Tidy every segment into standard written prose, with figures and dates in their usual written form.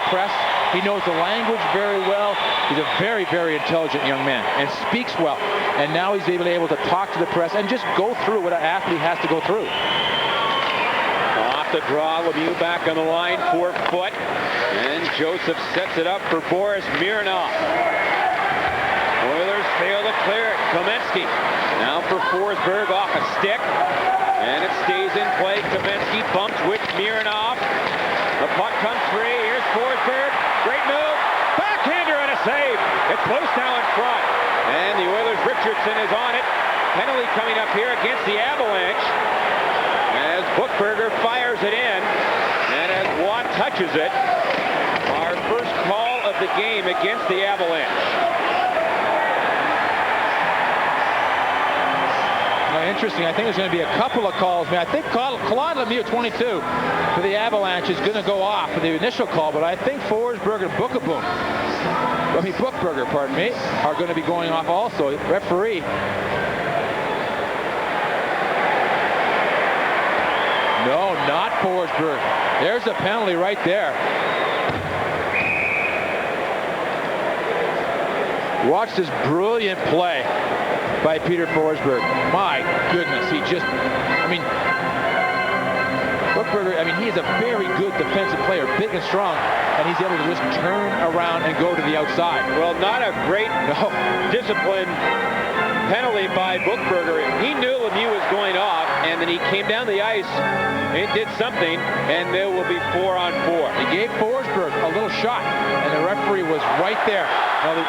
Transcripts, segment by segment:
press. He knows the language very well. He's a very, very intelligent young man and speaks well. And now he's able to talk to the press and just go through what an athlete has to go through. Off the draw, Lemieux back on the line, 4 foot. And Joseph sets it up for Boris Mironov. Oilers fail to clear it. Kamensky now for Forsberg off a stick. And it stays in play. Kamensky bumps with Mironov. The puck comes free. Here's Forsberg. Great move. Backhander and a save. It's loose now in front. And the Oilers' Richardson is on it. Penalty coming up here against the Avalanche. As Buchberger fires it in. And as Watt touches it. Our first call of the game against the Avalanche. Interesting. I think there's going to be a couple of calls. I think Claude Lemieux, 22, for the Avalanche is going to go off for the initial call, but I think Forsberg and Buchberger, pardon me, are going to be going off also. Referee. No, not Forsberg. There's a penalty right there. Watch this brilliant play by Peter Forsberg. My goodness, he just, Buchberger, he's a very good defensive player, big and strong, and he's able to just turn around and go to the outside. Well, not a great discipline penalty by Buchberger. He knew Lemieux was going off, and then he came down the ice and did something, and there will be 4 on 4. He gave Forsberg a little shot, and the referee was right there. Now,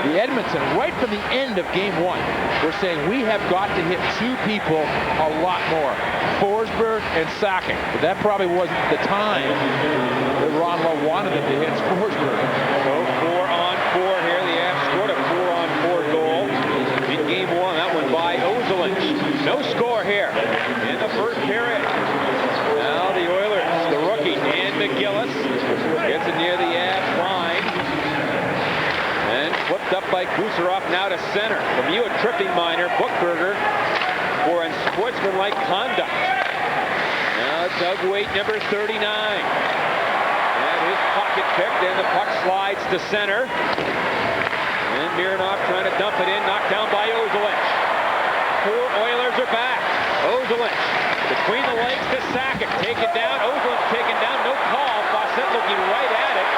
the Edmonton, right from the end of game 1, we're saying we have got to hit 2 people a lot more, Forsberg and Sakic. But that probably wasn't the time that Ron Lowe wanted him to hit Forsberg. So 4 on 4 here. The Avs scored a 4 on 4 goal in game 1. That one by Ozelinch. No score here in the first period. Now the Oilers, the rookie Dan McGillis gets it near the Avs line. And flipped up by Kucherov now to center. Lemieux a tripping minor. Buchberger for unsportsmanlike conduct. Now Doug Waite, number 39. And his pocket picked, and the puck slides to center. And Mironov trying to dump it in, knocked down by Ozelinch. 4 Oilers are back. Ozelinch between the legs to Sakic. Taken down. Ozelinch taken down. No call. Fawcett looking right at it.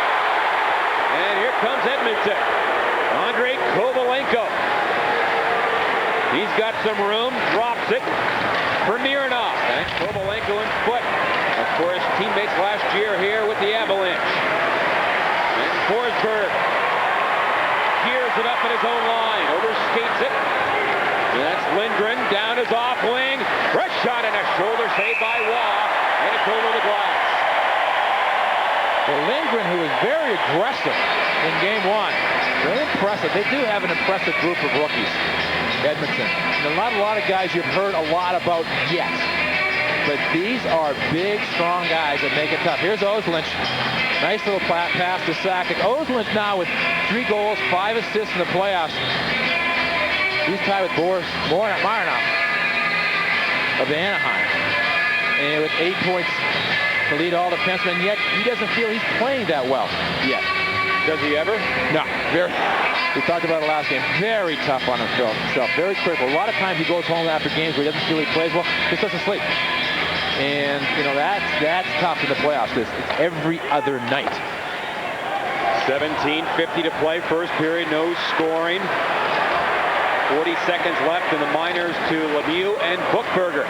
And here comes Edmonton. Andrei Kovalenko. He's got some room, drops it for Mironov. And Kovalenko in foot. Of course, teammates last year here with the Avalanche. And Forsberg gears it up at his own line, overskates it. And that's Lindgren down his off wing. Fresh shot and a shoulder save by Waugh. And it's over the glass. Well, Lindgren, who was very aggressive in game 1. Very impressive. They do have an impressive group of rookies, Edmonton. And not a lot of guys you've heard a lot about yet. But these are big, strong guys that make it tough. Here's Ozelinch. Nice little pass to Sakic. Ozelinch now with 3 goals, 5 assists in the playoffs. He's tied with Boris Mironov of Anaheim. And with 8 points to lead all defensemen, yet he doesn't feel he's playing that well yet. Does he ever? No. We talked about it last game. Very tough on himself. Very critical. A lot of times he goes home after games where he doesn't feel he plays well, just doesn't sleep. And, that's tough in the playoffs. It's every other night. 17:50 to play. First period, no scoring. 40 seconds left in the minors to Lemieux and Buchberger.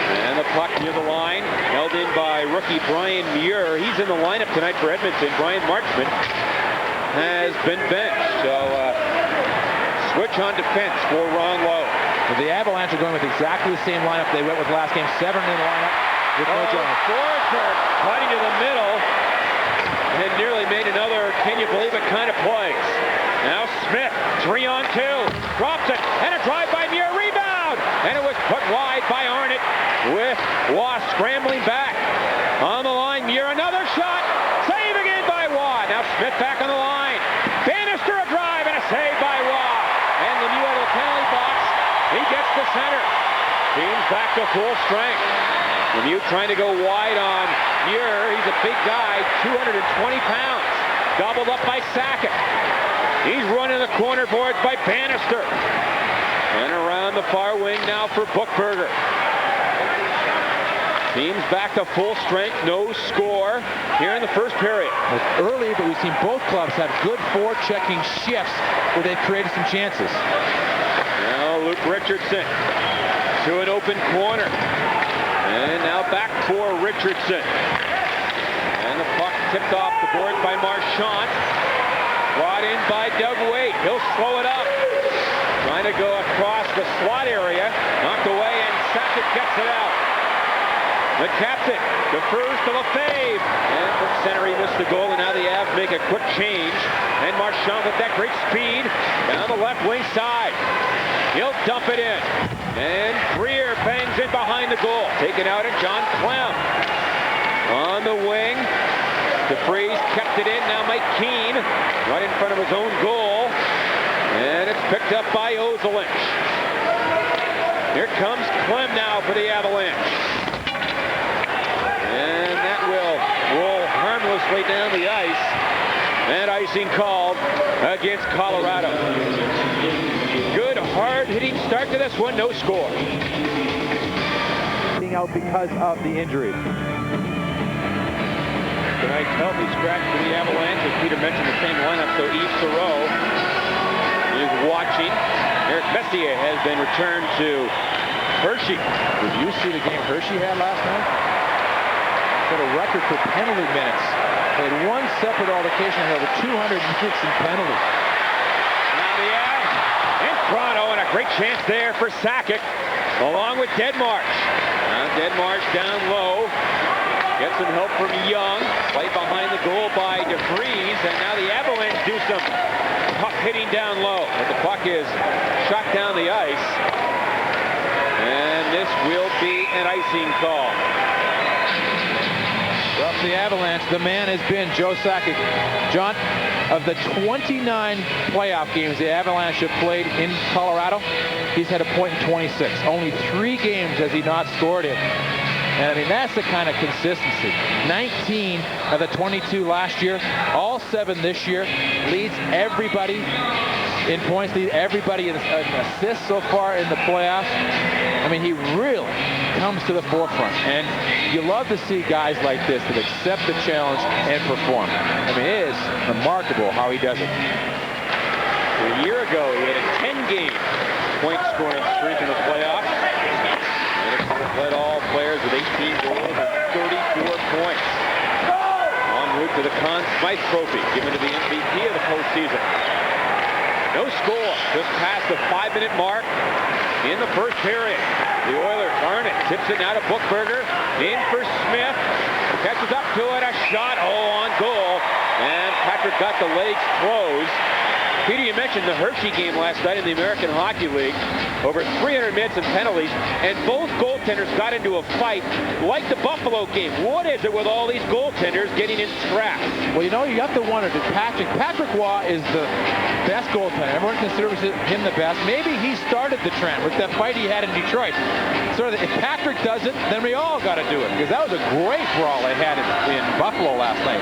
And the puck near the line, held in by rookie Brian Muir. He's in the lineup tonight for Edmonton. Brian Marchment has been benched. So switch on defense for Ron Lowe. Well, the Avalanche are going with exactly the same lineup they went with last game. 7 in the lineup with no Jones. Forsberg cutting to the middle and nearly made another, can you believe it, kind of plays. Now Smith, 3 on 2, drops it, and a drive by Muir, rebound, and it was put wide by Arnott with Waugh scrambling back. On the line, Muir, another shot, save again by Waugh. Now Smith back on the line, Bannister a drive and a save by Waugh. And Lemieux out of the penalty box, he gets to center. Team's back to full strength. Lemieux trying to go wide on Muir. He's a big guy, 220 pounds. Gobbled up by Sakic. He's running the corner boards by Bannister. And around the far wing now for Buchberger. Teams back to full strength, no score here in the first period. It's early, but we've seen both clubs have good forechecking shifts where they've created some chances. Now Luke Richardson to an open corner. And now back for Richardson. And the puck tipped off the board by Marchand. Brought in by Doug Weight. He'll slow it up. Trying to go across the slot area. Knocked away, and Sakic gets it out. The captain defers to Lefebvre. And from center he missed the goal, and now the Avs make a quick change. And Marchand with that great speed down the left wing side. He'll dump it in. And Greer bangs in behind the goal. Taken out at John Clem. On the wing. DeFries kept it in. Now Mike Keane right in front of his own goal. And it's picked up by Ozolinsh. Here comes Clem now for the Avalanche. And that will roll harmlessly down the ice. And icing called against Colorado. Good hard-hitting start to this one. No score. Being out because of the injury. Tonight's healthy scratch for the Avalanche, as Peter mentioned, the same lineup. So Yves Thoreau is watching. Eric Messier has been returned to Hershey. Did you see the game Hershey had last night? Set a record for penalty minutes. They had one separate altercation and over 200 minutes in penalties. Now the Avs in front. Oh, and a great chance there for Sakic, along with Deadmarsh. Now Deadmarsh down low. Gets some help from Young. Right behind the goal by DeFries. And now the Avalanche do some puck hitting down low. But the puck is shot down the ice. And this will be an icing call. Well, for the Avalanche, the man has been Joe Sakic. John, of the 29 playoff games the Avalanche have played in Colorado, he's had a point in 26. Only 3 games has he not scored in. And I mean, that's the kind of consistency. 19 of the 22 last year, all 7 this year. Leads everybody in points, lead everybody in assists so far in the playoffs. I mean, he really comes to the forefront. And you love to see guys like this that accept the challenge and perform. I mean, it is remarkable how he does it. A year ago, he had a 10-game point scoring streak in the playoffs. Led all players with 18 goals and 34 points. En route to the Conn Smythe Trophy, given to the MVP of the postseason. No score, just past the 5-minute mark in the first period. The Oilers, Arnott tips it now to Buchberger. In for Smith. Catches up to it, a shot, on goal. And Patrick got the legs closed. Peter, you mentioned the Hershey game last night in the American Hockey League. Over 300 minutes in penalties, and both goaltenders got into a fight like the Buffalo game. What is it with all these goaltenders getting in scraps? Well, you know, you have to wonder, did Patrick Waugh is the best goaltender. Everyone considers him the best. Maybe he started the trend with that fight he had in Detroit. So if Patrick does it, then we all got to do it, because that was a great brawl they had in Buffalo last night.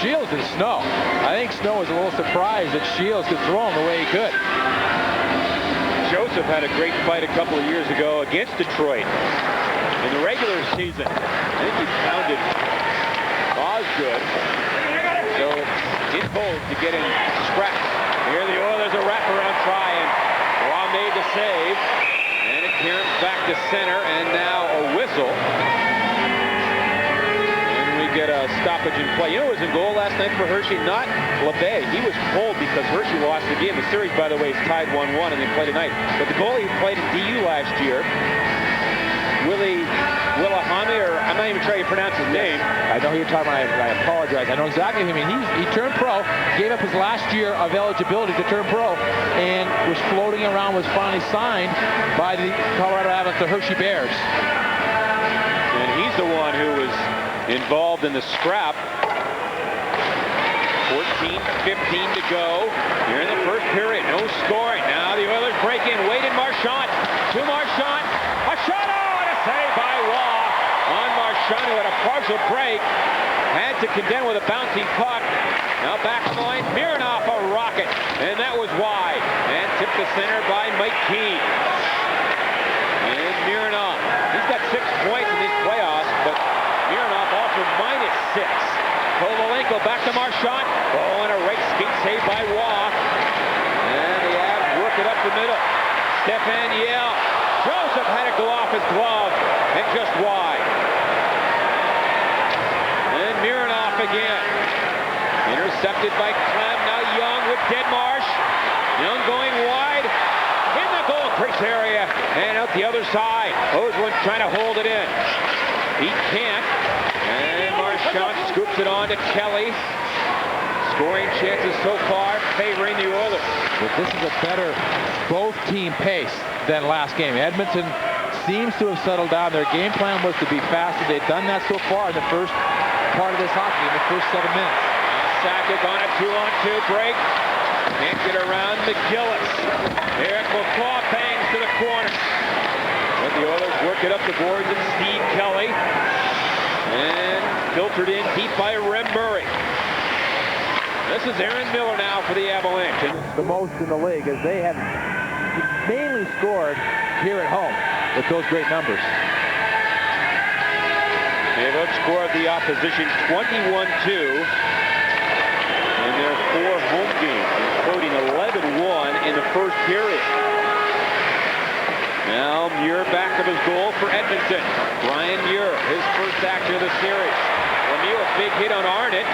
Shields and Snow. I think Snow was a little surprised that Shields could throw him the way he could. Joseph had a great fight a couple of years ago against Detroit in the regular season. I think he pounded Osgood. So in hold to get in scraps. Here the Oilers a wraparound try, and Waugh made the save. And it caroms back to center, and now a whistle. And we get a stoppage in play. You know who was in goal last night for Hershey? Not LeBay. He was pulled because Hershey lost the game. The series, by the way, is tied 1-1, and they play tonight. But the goalie who played in DU last year, Willahami, or I'm not even sure how you pronounce his name. I know who you're talking about. I apologize. I know exactly who. I mean, he turned pro, gave up his last year of eligibility to turn pro, and was floating around, was finally signed by the Colorado Avalanche, the Hershey Bears. And he's the one who was involved in the scrap. 14-15 to go here in the first period. No scoring. Now the Oilers break in. Wade and Marchand. To Marchand. A shot. Oh, and a save by Waugh on Marchand. partial break. Had to contend with a bouncing puck. Now back to the line, Mironov a rocket, and that was wide. And tipped to center by Mike Keane. And Mironov, he's got 6 points in these playoffs, but Mironov off for -6. Kovalenko back to Marchand. Oh, and a right skate save by Waugh. And the Avs work it up the middle. Stefan Yell. Joseph had it go off his glove and just wide. And Mironov again. Intercepted by Clem. Now Young with Deadmarsh. Young going wide. In the goal crease area. And out the other side. Oslund trying to hold it in. He can't. And Marchand scoops it on to Kelly. Scoring chances so far favoring the Oilers. But this is a better both team pace than last game. Edmonton seems to have settled down. Their game plan was to be faster. They've done that so far in the first part of this hockey game, the first 7 minutes. Sakic on a 2-on-2 break. Can't get around McGillis. Eric McCaw bangs to the corner. But the Oilers work it up the boards and Steve Kelly. And filtered in deep by Red Murray. This is Aaron Miller now for the Avalanche. The most in the league, as they have mainly scored here at home with those great numbers. They've outscored the opposition 21-2 in their 4 home games, including 11-1 in the first period. Now Muir back of his goal for Edmonton. Brian Muir, his first action of the series. Lemieux, a big hit on Arnott.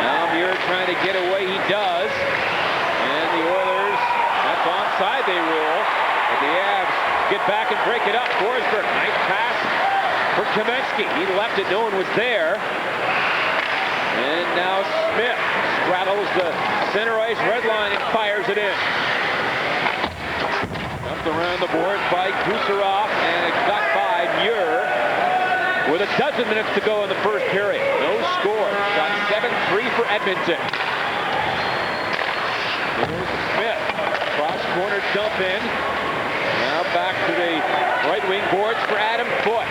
Now Muir trying to get away, he does. And the Oilers, that's onside they rule. But the Avs get back and break it up. Forsberg, nice pass for Kamensky. He left it, no one was there. And now Smith straddles the center ice red line and fires it in. Dumped around the boards by Kucherov, and it got by Muir with 12 minutes to go in the first period. No score. Shot 7-3 for Edmonton. Here's Smith. Cross corner dump in. Now back to the right wing boards for Adam Foote.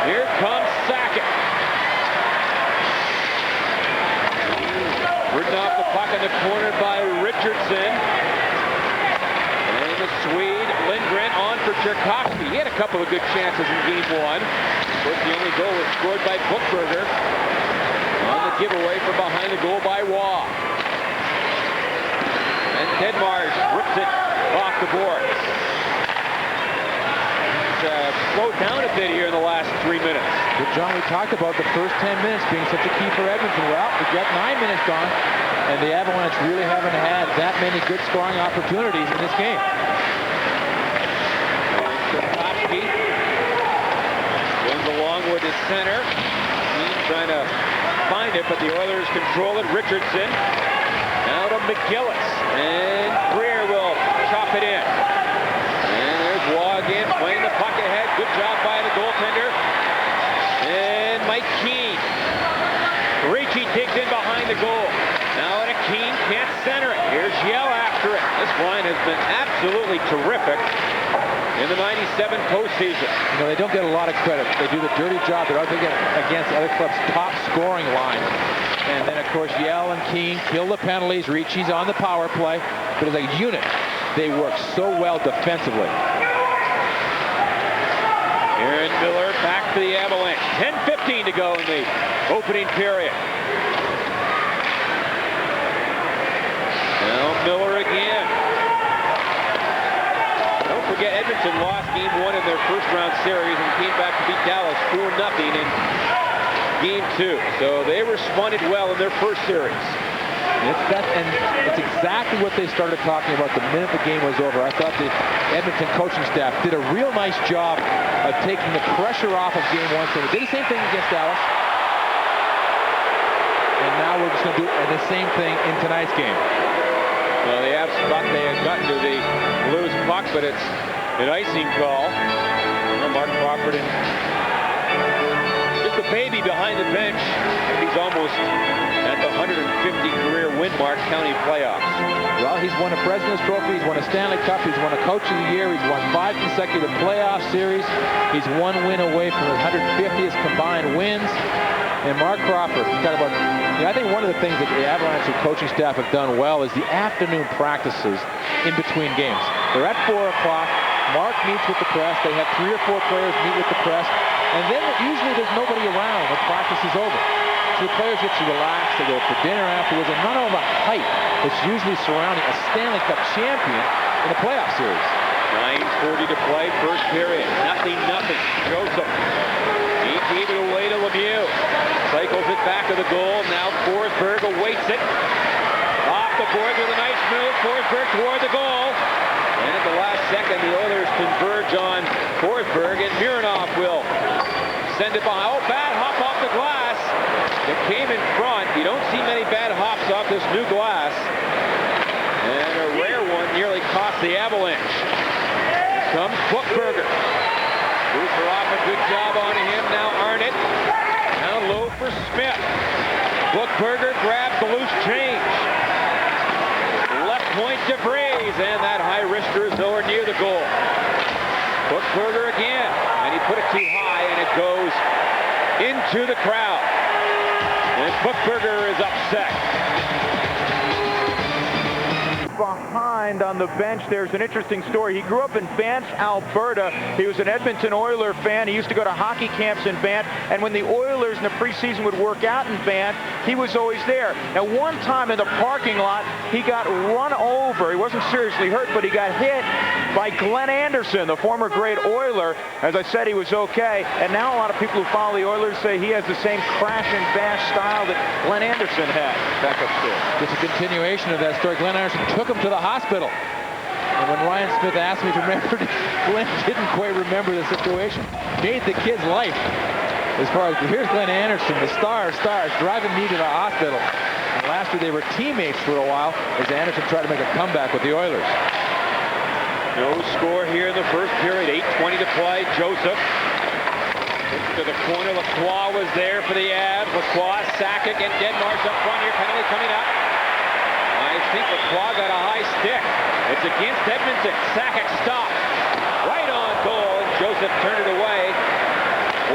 Here comes Sakic. Ridden off the puck in the corner by Richardson. And the Swede, Lindgren, on for Tchaikovsky. He had a couple of good chances in game 1. Of course, the only goal was scored by Bookberger. On the giveaway from behind the goal by Waugh. And Deadmarsh rips it off the board. Slowed down a bit here in the last 3 minutes. But John, we talked about the first 10 minutes being such a key for Edmonton. Well, we got 9 minutes gone, and the Avalanche really haven't had that many good scoring opportunities in this game. Tchaikovsky goes along with his center. He's trying to find it, but the Oilers control it. Richardson now to McGillis, and Greer will chop it in. And there's Waugh again, playing the puck ahead. Good job by the goaltender. And Mike Keane. Ricci digs in behind the goal. Now to Keane, can't center it. Here's Yell after it. This line has been absolutely terrific in the 97 postseason. You know, they don't get a lot of credit. They do the dirty job. They're out there against the other club's top scoring line. And then, of course, Yell and Keane kill the penalties. Ricci's on the power play. But as a unit, they work so well defensively. Aaron Miller back to the Avalanche. 10:15 to go in the opening period. Now Miller again. Don't forget, Edmonton lost game 1 in their first round series and came back to beat Dallas 4-0 in game 2. So they responded well in their first series. It's exactly what they started talking about the minute the game was over. I thought the Edmonton coaching staff did a real nice job of taking the pressure off of game 1. So they did the same thing against Dallas. And now we're just going to do the same thing in tonight's game. Well, the Avs thought they had gotten to the Blues puck, but it's an icing call. Well, Mark Crawford and just a baby behind the bench. He's almost at the 150 career win Mark County playoffs? Well, he's won a President's Trophy, he's won a Stanley Cup, he's won a Coach of the Year, he's won 5 consecutive playoff series, he's 1 win away from his 150th combined wins. And Mark Crawford, I think one of the things that the Avalanche coaching staff have done well is the afternoon practices in between games. They're at 4 o'clock. Mark meets with the press. They have 3 or 4 players meet with the press. And then usually there's nobody around when practice is over. So the players get to relax. They go for dinner afterwards. And none of the hype that's usually surrounding a Stanley Cup champion in a playoff series. 9:40 to play, first period. Nothing. Joseph. He gave it away to Lemieux. Cycles it back to the goal. Now Forsberg awaits it. Off the board with a nice move. Forsberg toward the goal. And at the last second, the Oilers converge on Forsberg, and Mironov will send it behind. Oh, bad hop off the glass. It came in front. You don't see many bad hops off this new glass. And a rare one nearly cost the Avalanche. Comes Buchberger. Booster off a good job on him. Now Arnott. Now low for Smith. Buchberger grabs the loose change. Left point to Braze, and that high wrister is nowhere near the goal. Buchberger again, and he put it too high, and it goes into the crowd. And Buchberger is upset. Behind on the bench, there's an interesting story. He grew up in Banff, Alberta. He was an Edmonton Oilers fan. He used to go to hockey camps in Banff, and when the Oilers in the preseason would work out in Banff, he was always there. Now, one time in the parking lot, he got run over. He wasn't seriously hurt, but he got hit by Glenn Anderson, the former great Oiler. As I said, he was okay, and now a lot of people who follow the Oilers say he has the same crash and bash style that Glenn Anderson had back upstairs. Just a continuation of that story. Glenn Anderson took him to the hospital. And when Ryan Smith asked me to remember, Glenn didn't quite remember the situation. Made the kid's life. As far as, here's Glenn Anderson, the stars, driving me to the hospital. And last year they were teammates for a while as Anderson tried to make a comeback with the Oilers. No score here in the first period. 8:20 to play. Joseph. To the corner. Lacroix was there for the Avs. Lacroix, Sakic, and Deadmarsh up front here. Penalty coming up. I think Lacroix got a high stick. It's against Edmonton. Sakic stops. Right on goal. Joseph turned it away.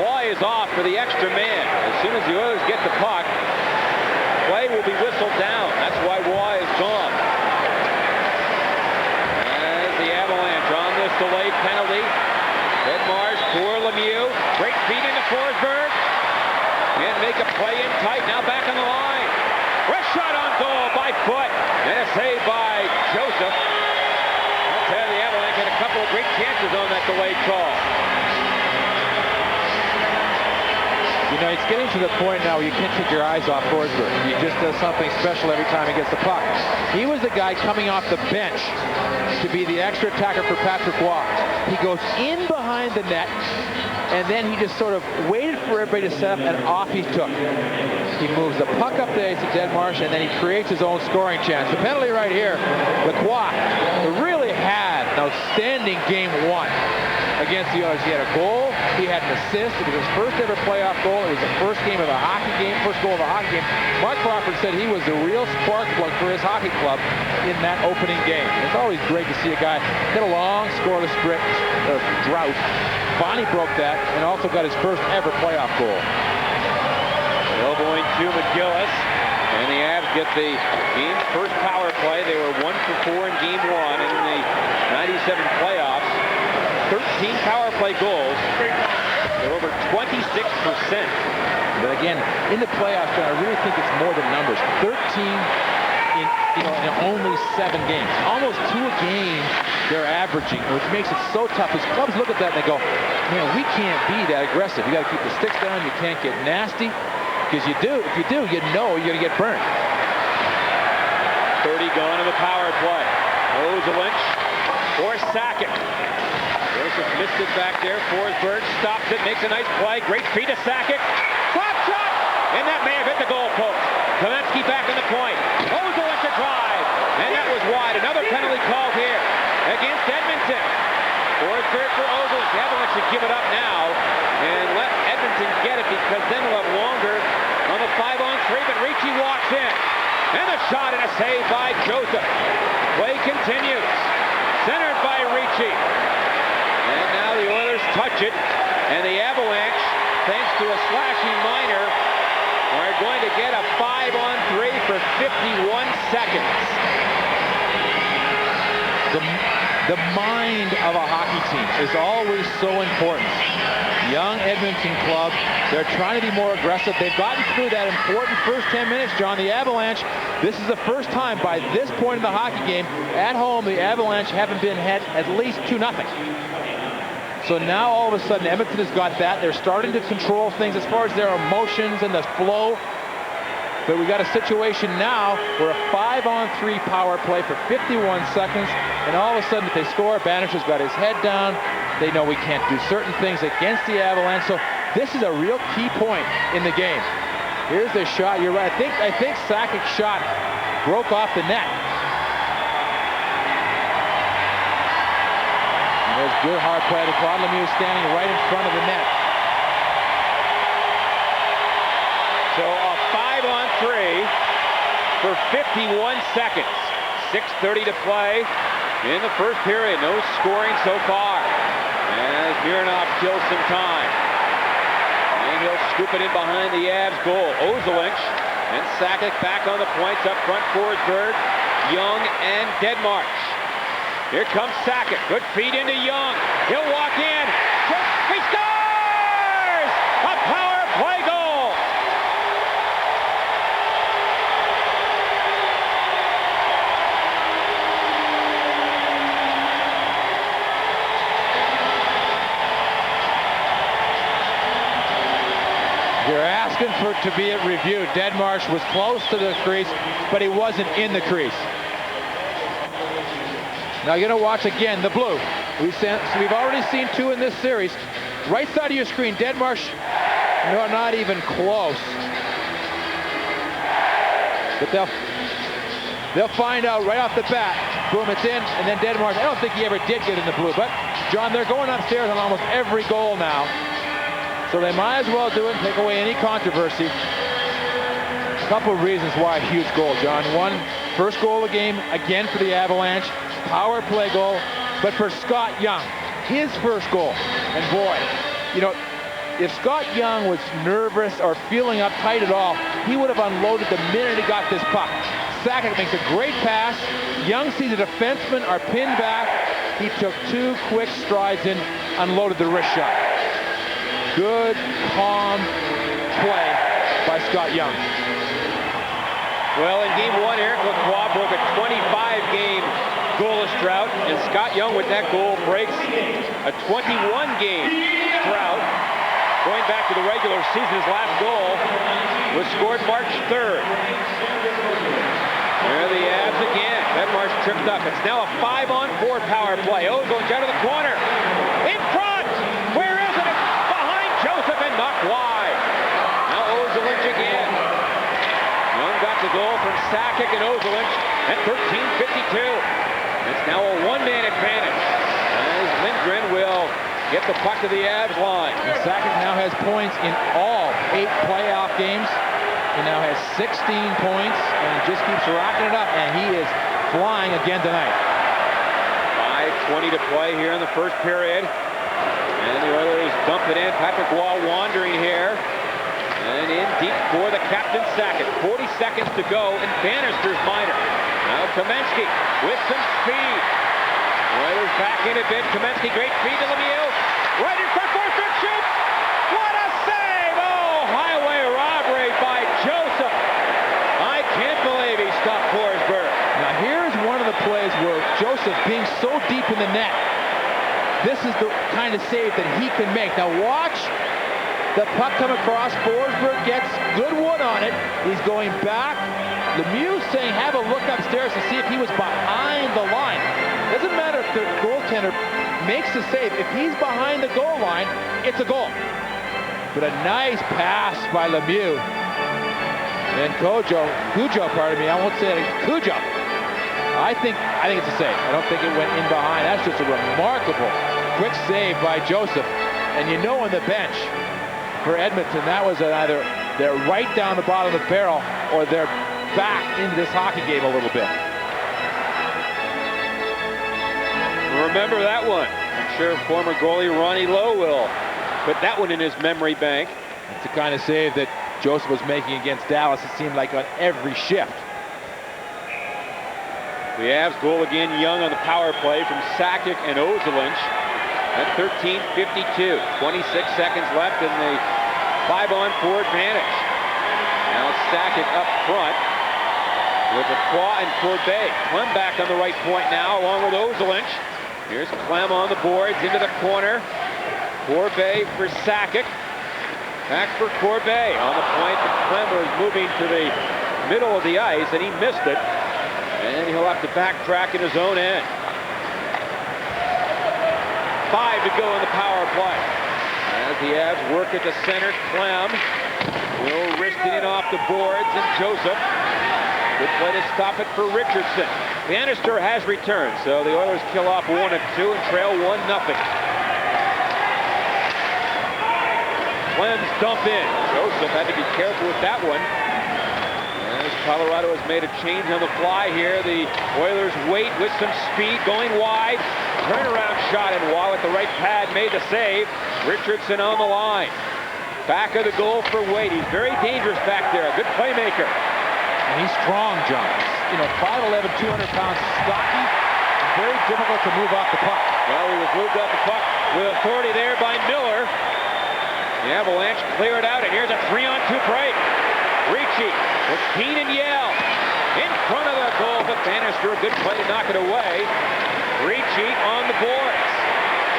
Roy is off for the extra man. As soon as the Oilers get the puck, play will be whistled down. That's why Roy is gone. As the Avalanche on this delayed penalty. Deadmarsh for Lemieux. Great feed into Forsberg. Can't make a play in tight. Now back on the line. Wrist shot on goal by Foot. And a save by Joseph. I'll tell you, the Avalanche had a couple of great chances on that delayed call. You know, it's getting to the point now where you can't take your eyes off Forsberg. He just does something special every time he gets the puck. He was the guy coming off the bench to be the extra attacker for Patrick Roy. He goes in behind the net, and then he just sort of waited for everybody to set up, and off he took. He moves the puck up the ice to Deadmarsh, and then he creates his own scoring chance. The penalty right here, Lacroix really had an outstanding game 1 against the Oilers. He had a goal, he had an assist. It was his first ever playoff goal. It was the first game of a hockey game, first goal of a hockey game. Mark Crawford said he was the real spark plug for his hockey club in that opening game. It's always great to see a guy hit a long scoreless drought. Bonnie broke that and also got his first ever playoff goal. Elbowing to McGillis, and the Avs get the game's first power play. They were 1 for 4 in game 1 in the 97 playoffs. 13 power play goals. They're over 26%. But again, in the playoffs, I really think it's more than numbers. 13 in only 7 games. Almost 2 a game they're averaging, which makes it so tough. As clubs look at that and they go, man, we can't be that aggressive. You got to keep the sticks down. You can't get nasty. Because if you do, you know you're going to get burned. 30 gone in the power play. Ozelynch or Sakic. Joseph missed it back there. Forsberg stops it, makes a nice play. Great feed to Sakic. Slap shot! And that may have hit the goal post. Kamensky back in the point. Ozelynch a drive. And that was wide. Another penalty called here against Edmonton. Forsberg for Ozelynch. The Avalanche should give it up now and let Edmonton get it, because then we'll have longer on the 5-on-3, but Ricci walks in. And the shot and a save by Joseph. Play continues. Centered by Ricci. And now the Oilers touch it. And the Avalanche, thanks to a slashing minor, are going to get a 5-on-3 for 51 seconds. The mind of a hockey team is always so important. Young Edmonton club, they're trying to be more aggressive. They've gotten through that important first 10 minutes, John. The Avalanche, this is the first time by this point in the hockey game, at home, the Avalanche haven't been ahead at least 2-0. So now all of a sudden Edmonton has got that. They're starting to control things as far as their emotions and the flow. But we got a situation now where a 5-on-3 power play for 51 seconds, and all of a sudden if they score, Bannister's got his head down. They know we can't do certain things against the Avalanche. So this is a real key point in the game. Here's the shot. You're right. I think Sakic's shot broke off the net. There's good hard play. Claude Lemieux standing right in front of the net. So a 5-on-3 for 51 seconds. 6:30 to play in the first period. No scoring so far. As Mironov kills some time. And he'll scoop it in behind the Avs goal. Ozolinsh and Sakic back on the points up front. Forsberg, Young, and Deadmarch. Here comes Sakic. Good feed into Young. He'll walk in. He scores! A power play goal! You're asking for it to be reviewed. Deadmarch was close to the crease, but he wasn't in the crease. Now you're going to watch again the blue. We've already seen 2 in this series. Right side of your screen, Deadmarch, no, not even close. But they'll find out right off the bat. Boom, it's in, and then Deadmarch, I don't think he ever did get in the blue. But, John, they're going upstairs on almost every goal now. So they might as well do it and take away any controversy. A couple of reasons why a huge goal, John. One, first goal of the game, again for the Avalanche. Power play goal, but for Scott Young, his first goal. And boy, you know, if Scott Young was nervous or feeling uptight at all, he would have unloaded the minute he got this puck. Sakic makes a great pass. Young sees the defensemen are pinned back. He took 2 quick strides in, unloaded the wrist shot. Good, calm play by Scott Young. Well, in game 1, Eric Lacroix broke a 25-game goalless drought, and Scott Young with that goal breaks a 21-game drought. Going back to the regular season, his last goal was scored March 3rd. There the Avs again. Deadmarch tripped up. It's now a 5-on-4 power play. Ozolinsh out of the corner. In front! Where is it? It's behind Joseph and knocked wide. Now Ozolinsh again. Young got the goal from Sakic and Ozolinsh at 13:52. It's now a one-man advantage as Lindgren will get the puck to the Avs line. And Sakic now has points in all 8 playoff games. He now has 16 points, and he just keeps racking it up, and he is flying again tonight. 5:20 to play here in the first period. And the Oilers dump it in. Patrick Waugh wandering here. And in deep for the captain, Sakic. 40 seconds to go, and Bannister's minor. Now Kamensky with some speed. Oilers back in a bit. Kamensky, great feed to Lemieux. Right in front, Forsberg shoots. What a save! Oh, highway robbery by Joseph. I can't believe he stopped Forsberg. Now here's one of the plays where Joseph, being so deep in the net, this is the kind of save that he can make. Now watch the puck come across. Forsberg gets good wood on it. He's going back. Lemieux saying have a look upstairs to see if he was behind the line. Doesn't matter if the goaltender makes the save. If he's behind the goal line, it's a goal. But a nice pass by Lemieux. And Cujo, pardon me, I won't say it, Cujo. I think it's a save. I don't think it went in behind. That's just a remarkable quick save by Joseph. And you know on the bench for Edmonton, that was either they're right down the bottom of the barrel or they're back into this hockey game a little bit. Remember that one. I'm sure former goalie Ronnie Lowe will put that one in his memory bank. It's the kind of save that Joseph was making against Dallas, it seemed like, on every shift. The Avs goal again young on the power play from Sakic and Ozolinsh at 13:52. 26 seconds left in the 5-on-4 advantage. Now Sakic up front with Lacroix and Corbet. Clem back on the right point now along with Ozolinsh. Here's Clem on the boards into the corner. Corbet for Sakic. Back for Corbet on the point, but Clem was moving to the middle of the ice and he missed it. And he'll have to backtrack in his own end. 5 to go in the power play. As the Avs work at the center, Clem will wrist it in off the boards, and Joseph. Good play to stop it for Richardson. Bannister has returned, so the Oilers kill off 1 of 2 and trail 1-0. Clem's dump in. Joseph had to be careful with that one. As Colorado has made a change on the fly here, the Oilers wait with some speed, going wide. Turnaround shot, and while at the right pad made the save. Richardson on the line. Back of the goal for Wade. He's very dangerous back there. Good playmaker. And he's strong, John. You know, 5'11", 200 pounds, stocky, and very difficult to move off the puck. Well, he was moved off the puck with authority there by Miller. The Avalanche clear it out, and here's a 3-on-2 break. Ricci with Keane and Yell in front of the goal, but Bannister, a good play to knock it away. Ricci on the boards,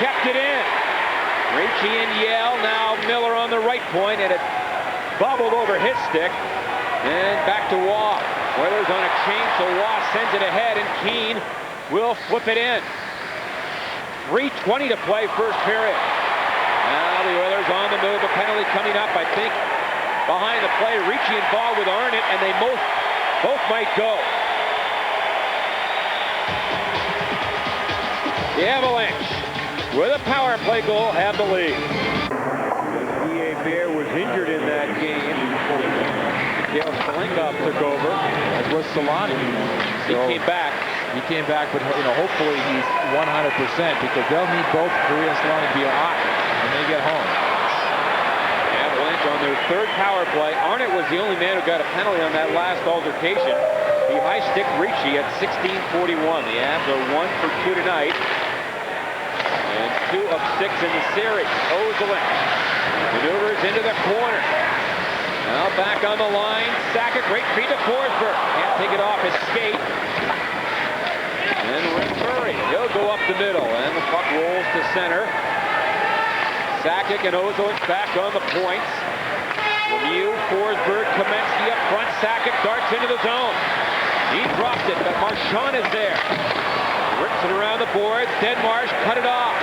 kept it in. Ricci and Yell, now Miller on the right point, and it bobbled over his stick. And back to Waugh. Oilers on a change, so Waugh sends it ahead, and Keane will flip it in. 3:20 to play first period. Now the Oilers on the move, a penalty coming up, I think, behind the play. Ricci involved with Arnott, and they both might go. The Avalanche, with a power play goal, have the lead. E.A. Bear was injured in that game. Mikhail Stalenkov took over, as was Solani. He came back. He came back, but you know, hopefully he's 100% because they'll need both Korea and Solani to be hot when they get home. Avalanche on their third power play. Arnott was the only man who got a penalty on that last altercation. He high-sticked Ricci at 16:41. The Avs are 1 for 2 tonight. And 2 of 6 in the series. Ozolinsh maneuvers into the corner. Now back on the line. Sakic, great feed to Forsberg. Can't take it off his skate. And Rick Murray, he'll go up the middle. And the puck rolls to center. Sakic and Ozolinsh back on the points. Lemieux, Forsberg, Kamensky up front. Sakic darts into the zone. He dropped it, but Marchand is there. Rips it around the boards. Denmarsh cut it off.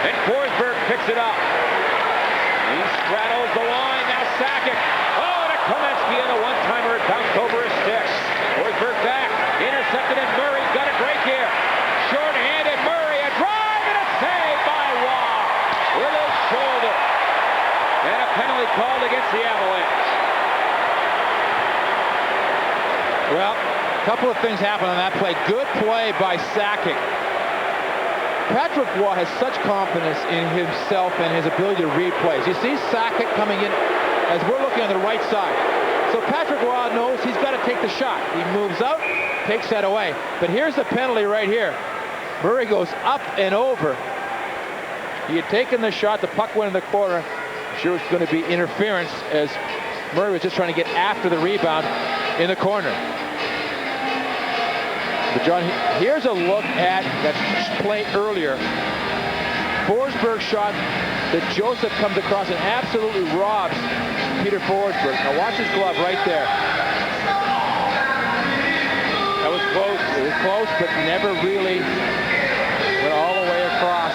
And Forsberg picks it up. He straddles the line. Now Sakic. Oh, to Kamensky, and a one-timer. It bounced over his stick. Forsberg back. Intercepted, and Murray got a break here. Short-handed Murray. A drive and a save by Waugh with his shoulder. And a penalty called against the Avalanche. Well, a couple of things happened on that play. Good play by Sakic. Patrick Waugh has such confidence in himself and his ability to read plays. You see Sakic coming in as we're looking on the right side. So Patrick Waugh knows he's got to take the shot. He moves out, takes that away. But here's the penalty right here. Murray goes up and over. He had taken the shot, the puck went in the corner. I'm sure it's going to be interference as Murray was just trying to get after the rebound in the corner. But John, here's a look at that play earlier. Forsberg shot that Joseph comes across and absolutely robs Peter Forsberg. Now watch his glove right there. That was close. It was close, but never really went all the way across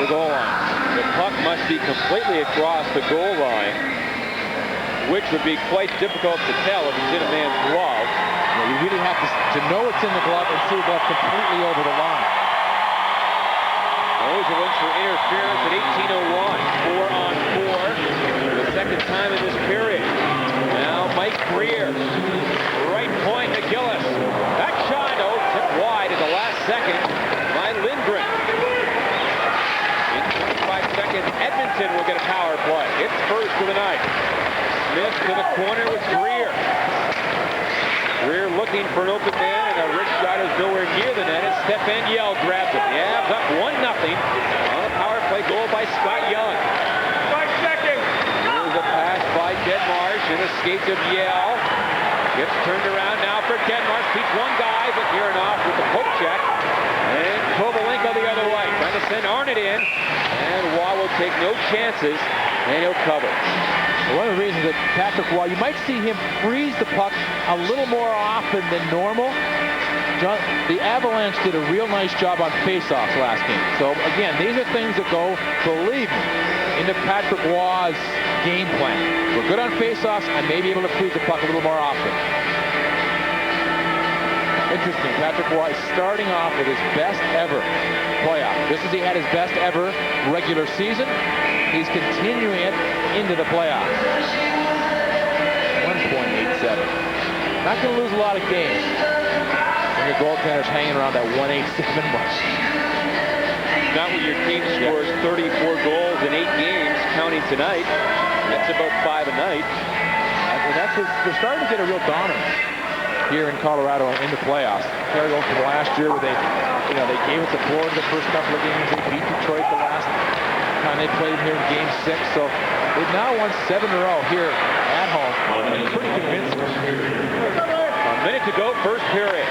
the goal line. The puck must be completely across the goal line, which would be quite difficult to tell if it's in a man's glove. Yeah, you really have to know it's in the glove and see the glove completely over the line. Ozolinsh for interference at 18:01. 4-on-4. The second time in this period. Now Mike Greer. Right point. to the corner with Greer. Greer looking for an open man, and a wrist shot is nowhere near the net. It's Stefan Yell grabs it. The Avs up 1-0 on a power play goal by Scott Young. 5 seconds. Here's a pass by Denmarsh, and a skate of Yell. Gets turned around now for Denmarsh. Beats one guy, but near and off with the poke check. And Kovalenko the other way, trying to send Arnott in. And Waugh will take no chances, and he'll cover. One of the reasons that Patrick Waugh, you might see him freeze the puck a little more often than normal. The Avalanche did a real nice job on faceoffs last game. So again, these are things that go, believe me, into Patrick Waugh's game plan. We're good on faceoffs. I may be able to freeze the puck a little more often. Interesting, Patrick Waugh is starting off with his best ever playoff. Just as he had his best ever regular season, he's continuing it into the playoffs. 1.87. Not going to lose a lot of games when your goaltender's hanging around that 1.87 mark. Not when your team scores 34 goals in 8 games, counting tonight. That's about 5 a night. And they're starting to get a real dominance here in Colorado in the playoffs. Carry on from last year where they gave it to Florida the first couple of games. They beat Detroit the last time they played here in Game 6. So they've now won 7 in a row here at home. And pretty convincing. A minute to go, first period.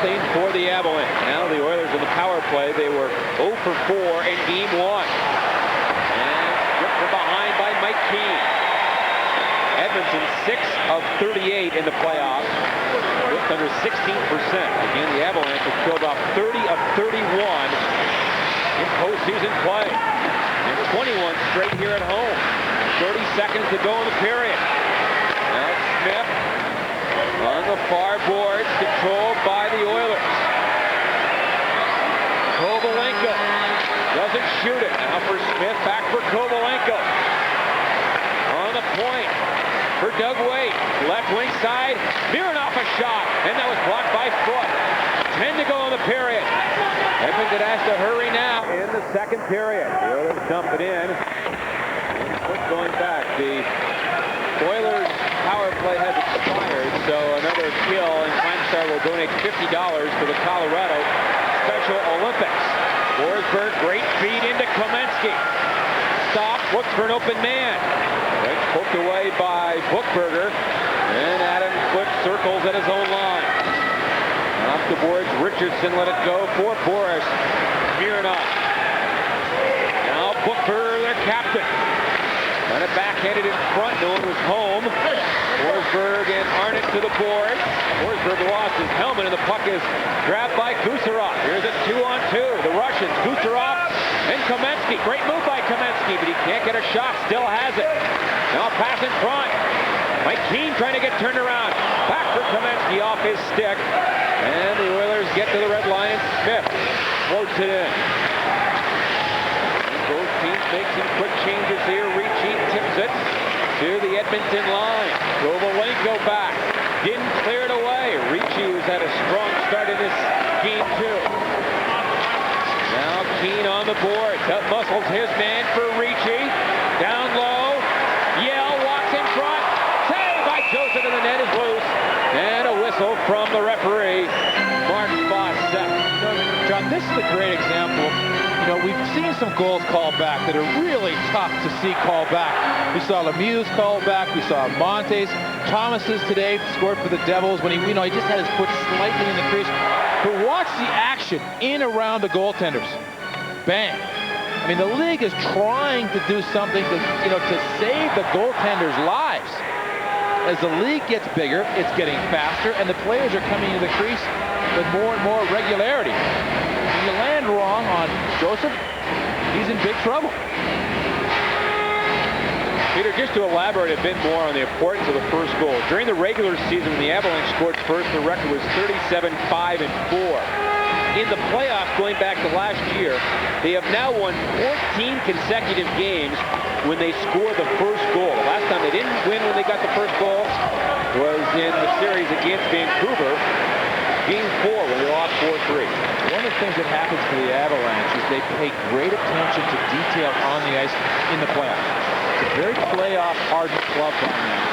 1-0 for the Avalanche. Now the Oilers in the power play. They were 0 for 4 in Game 1. And stripped from behind by Mike Keane. Edmonton 6 of 38 in the playoffs, just under 16%. Again, the Avalanche have killed off 30 of 31 in postseason play. And 21 straight here at home. 30 seconds to go in the period. Now Smith on the far boards, controlled by the Oilers. Kovalenko doesn't shoot it. Now for Smith, back for Kovalenko. On the point for Doug Weight. Left wing side, Mironov a shot, and that was blocked by Foot. 10 to go in the period. Edmonton has to hurry now in the second period. The Oilers dump it in. Foot going back. The Oilers power play has expired, so another kill, and Timestar will donate $50 to the Colorado Special Olympics. Forsberg, great feed into Kamensky. Stop, looks for an open man. Right, poked away by Bookberger, and Adam Foote circles at his own line. Off the boards, Richardson let it go for Boris Mironov. Now Bookberger, their captain. Got it backhanded in front, no one was home. Forsberg and Arnott to the board. Forsberg lost his helmet, and the puck is grabbed by Gusarov. Here's a 2-on-2. The Russians, Gusarov and Kamensky. Great move by Kamensky, but he can't get a shot. Still has it. Now a pass in front. Mike Keane trying to get turned around. Back for Kamensky off his stick. And the Oilers get to the red line, and Smith floats it in. Both teams make some quick changes here. Ricci tips it to the Edmonton line. Kovalenko back. Didn't clear it away. Ricci, who's had a strong start in this game, too. Now Keane on the boards. Up muscles his man for Ricci. Down low. Yell walks in front. Saved by Joseph, and the net is loose. And a whistle from the referee, Mark Fossett. John, this is a great example. We've seen some goals called back that are really tough to see called back. We saw Lemieux's called back. We saw Montes. Thomas's today scored for the Devils when he just had his foot slightly in the crease. But watch the action in around the goaltenders. Bang. I mean, the league is trying to do something to save the goaltenders' lives. As the league gets bigger, it's getting faster, and the players are coming into the crease with more and more regularity. When you land wrong on Joseph, he's in big trouble. Peter, just to elaborate a bit more on the importance of the first goal. During the regular season, when the Avalanche scored first, the record was 37-5-4. In the playoffs, going back to last year, they have now won 14 consecutive games when they score the first goal. The last time they didn't win when they got the first goal was in the series against Vancouver, Game 4, when they lost 4-3. One of the things that happens to the Avalanche is they pay great attention to detail on the ice in the playoffs. It's a very playoff-hardened club right now.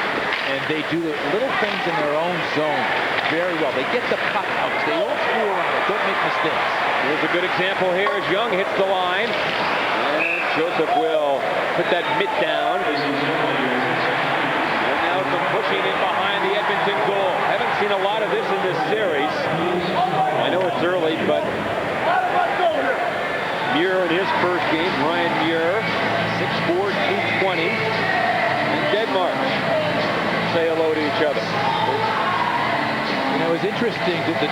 And they do the little things in their own zone very well. They get the puck out. They don't fool around. They don't make mistakes. Here's a good example here as Young hits the line. And Joseph will put that mitt down. And now some pushing in behind the Edmonton goal. Haven't seen a lot of this in this series. I know it's early, but Muir in his first game, Ryan Muir, 6'4", 220. And Denmark say hello to each other. You know, it's interesting that the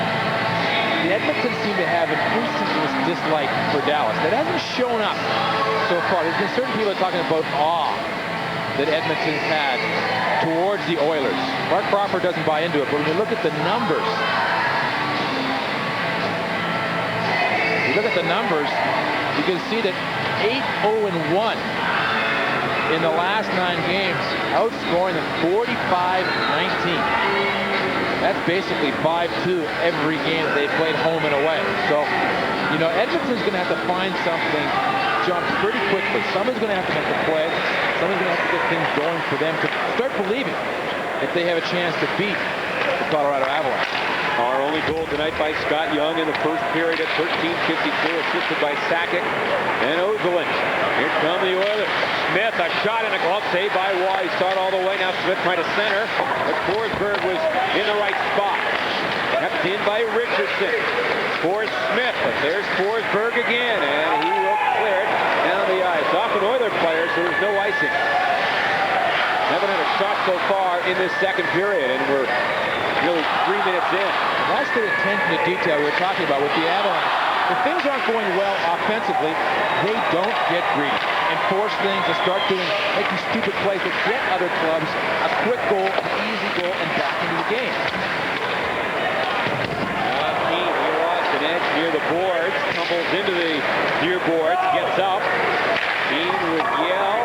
Edmonton seem to have an instantaneous dislike for Dallas. That hasn't shown up so far. There's been certain people talking about awe that Edmonton's had towards the Oilers. Mark Crawford doesn't buy into it, but when you look at the numbers, you can see that 8-0-1 in the last 9 games, outscoring them 45-19. That's basically 5-2 every game that they played home and away. So, you know, Edmonton's going to have to find something jump pretty quickly. Someone's going to have to make the play. Someone's going to have to get things going for them to start believing if they have a chance to beat the Colorado Avalanche. Our only goal tonight by Scott Young in the first period at 13:52, assisted by Sakic and Ozolin. Here come the Oilers. Smith, a shot and a glove save by Waugh. He saw it all the way. Now Smith trying to center, but Forsberg was in the right spot. Kept in by Richardson. For Smith, but there's Forsberg again, and he will clear it down the ice. Off an Oiler player, so there's no icing. Haven't had a shot so far in this second period, and we're really 3 minutes in. That's the attention to detail we're talking about with the Avalanche. If things aren't going well offensively, they don't get greedy and force things to start making stupid plays that get other clubs a quick goal, an easy goal, and back into the game. Keane, he lost an edge near the boards, tumbles into the near boards, gets up. Keane would yell,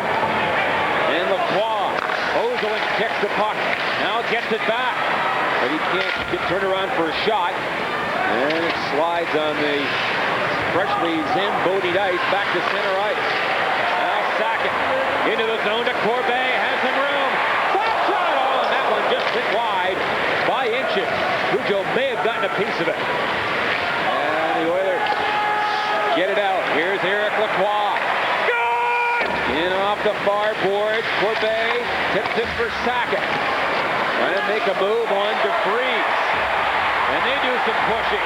and Lacroix. Ozolin kicks the puck, now gets it back, but he can't get turned around for a shot, and it slides on the freshly Zambodied ice back to center ice. Now Sakic into the zone to Corbeil, has some room, slap shot, oh, and that one just hit wide by inches. Cujo may have gotten a piece of it, and the Oilers get it out. Here's Eric Lacroix. In off the far board, Corbeil tips it for Sakic. Trying to make a move on DeFries. And they do some pushing.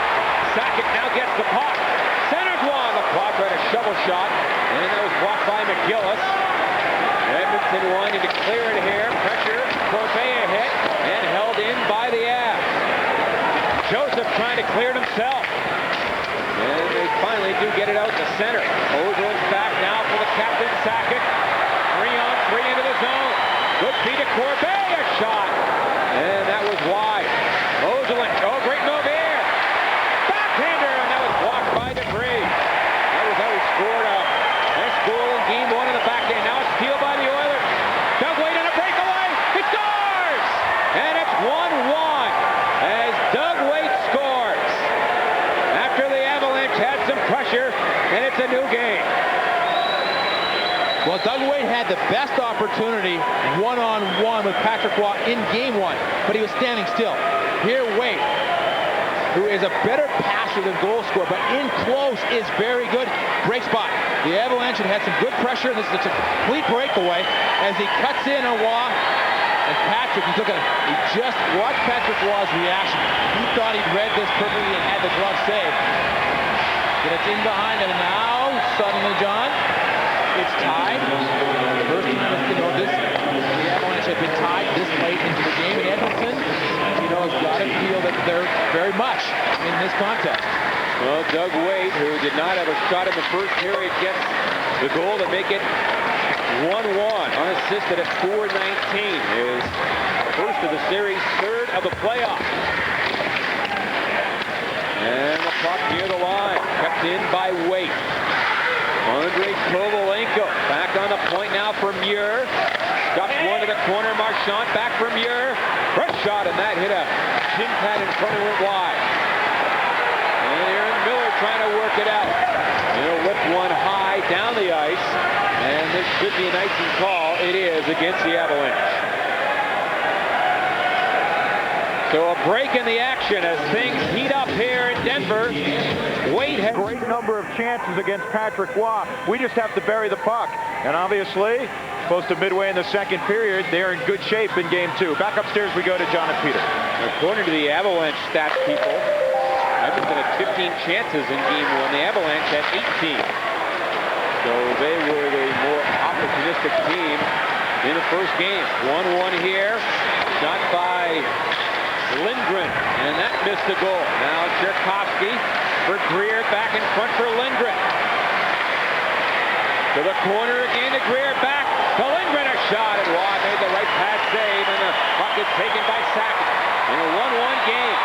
Sakic now gets the puck. Centers one. Lacroix tried a shovel shot, and that was blocked by McGillis. Edmonton wanting to clear it here. Pressure. Corbeil a hit, and held in by the Avs. Joseph trying to clear it himself. And they finally do get it out to center. Ozolin's back now for the captain, Sakic. 3-on-3 into the zone. Good feed to Corbeil, a shot. And that was wide. Ozolin, oh, great move here. Backhander, and that was blocked by DeFries. That was how he scored a nice goal in game 1 in the backhand. Now it's steal by the Oilers. Doug Weight on a breakaway. He scores! And it's 1-1 as Doug Weight scores. After the Avalanche had some pressure, and it's a new game. Well, Doug Weight had the best opportunity one-on-one with Patrick Waugh in game 1, but he was standing still. Here, Weight, who is a better passer than goal scorer, but in close is very good, breaks by. The Avalanche had some good pressure, and this is a complete breakaway as he cuts in on Waugh. And Patrick, he just watched Patrick Waugh's reaction. He thought he'd read this perfectly and had the glove saved. But it's in behind him now. Suddenly, John, it's tied. The first time, the Avalanche have been tied this late into the game. And Edmonton, has got to feel that they're very much in this contest. Well, Doug Weight, who did not have a shot in the first period, gets the goal to make it 1-1, unassisted at 4:19. His first of the series, third of the playoffs. And the puck near the line, kept in by Weight. Andrei Kovalenko back on the point now for Muir. Stuffs one to the corner, Marchand back for Muir. Fresh shot, and that hit a shin pad in front of it wide. And Aaron Miller trying to work it out. He'll whip one high down the ice, and this should be an icing call it is against the Avalanche. So a break in the action as things heat up here in Denver. Wade has a great number of chances against Patrick Roy. We just have to bury the puck. And obviously, close to midway in the second period, they're in good shape in game 2. Back upstairs we go to John and Peter. According to the Avalanche stats people, Edmonton had 15 chances in game 1. The Avalanche had 18. So they were the more opportunistic team in the first game. 1-1 here. Shot by Lindgren, and that missed the goal. Now Tchaikovsky for Greer, back in front for Lindgren. To the corner again to Greer, back to Lindgren, a shot, and Watt made the right pad save, and the puck is taken by Sakic. In a 1-1 game,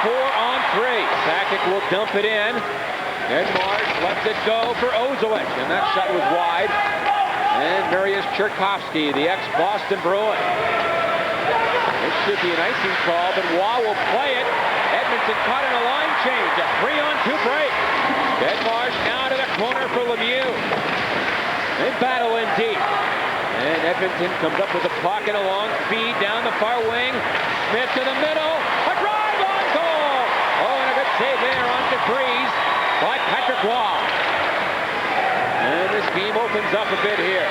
4-on-3. Sakic will dump it in, and Marsh lets it go for Ozilek, and that shot was wide. And Mariusz Tchaikovsky, the ex-Boston Bruin. It should be an icing call, but Waugh will play it. Edmonton caught in a line change, a 3-on-2 break. Denmark now to the corner for Lemieux. They battle in deep. And Edmonton comes up with the puck and a long feed down the far wing. Smith to the middle. A drive on goal. Oh, and a good save there on DeVries by Patrick Waugh. And this game opens up a bit here.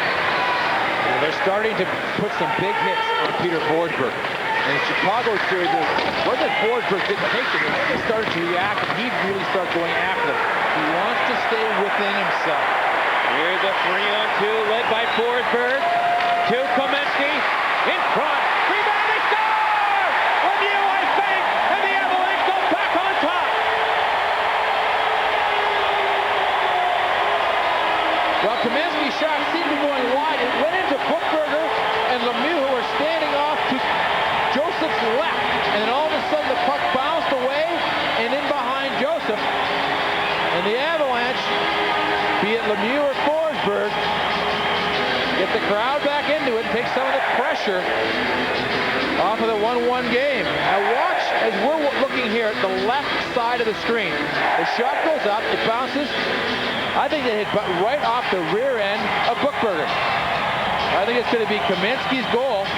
They're starting to put some big hits on Peter Forsberg. And the Chicago series, it wasn't Forsberg didn't take them. He started to react, and he really started going after them. He wants to stay within himself. Here's a 3-on-2 led by Forsberg. To Kamensky. In front. Rebound, they score! Lemieux, I think, and the Avalanche go back on top. Well, Kamensky's shot seemed to be going wide. It went into Buchberger and Lemieux, who were standing off to Joseph's left. And then all of a sudden the puck bounced away and in behind Joseph. And the Avalanche, be it Lemieux or Forsberg, get the crowd back into it and take some of the pressure off of the 1-1 game. Now watch as we're looking here at the left side of the screen. The shot goes up, it bounces. I think they hit right off the rear end of Buchberger. I think it's going to be Kamensky's goal.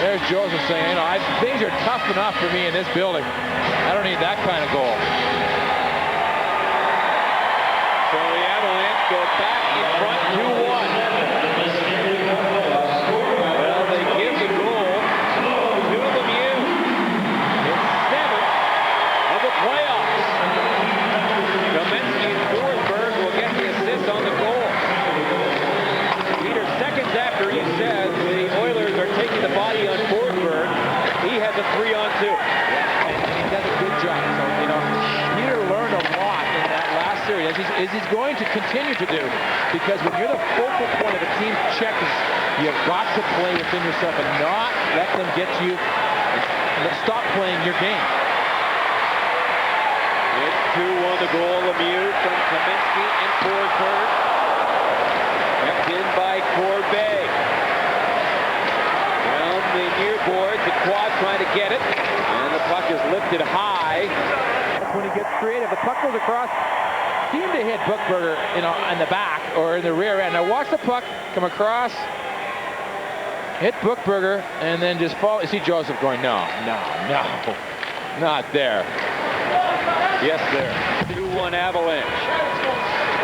There's Joseph saying, you know, things are tough enough for me in this building. I don't need that kind of goal. So the Avalanche go back in front 2-1. Well, they give the goal to Lemieux. It's 7th of the playoffs. Kamensky and Forsberg will get the assist on the goal. Peter, seconds after he says the Oilers are taking the body on Forsberg, he has a 3-on-2. Yeah, and he does a good job. So, you know, Peter learned a lot in that last series, as he's going to continue to do, because when you're the focal point of a team's checkers, you've got to play within yourself and not let them get to you and stop playing your game. It's 2-1 the goal. Lemieux from Kamensky and Forsberg. Kept in by Corbet. Down the near boards, the quad trying to get it. And the puck is lifted high. That's when he gets creative. The puck goes across. Seemed to hit Buchberger, you know, in the back or in the rear end. Now watch the puck come across, hit Buchberger, and then just fall. You see Joseph going, no, not there. Yes, there. 2-1 Avalanche.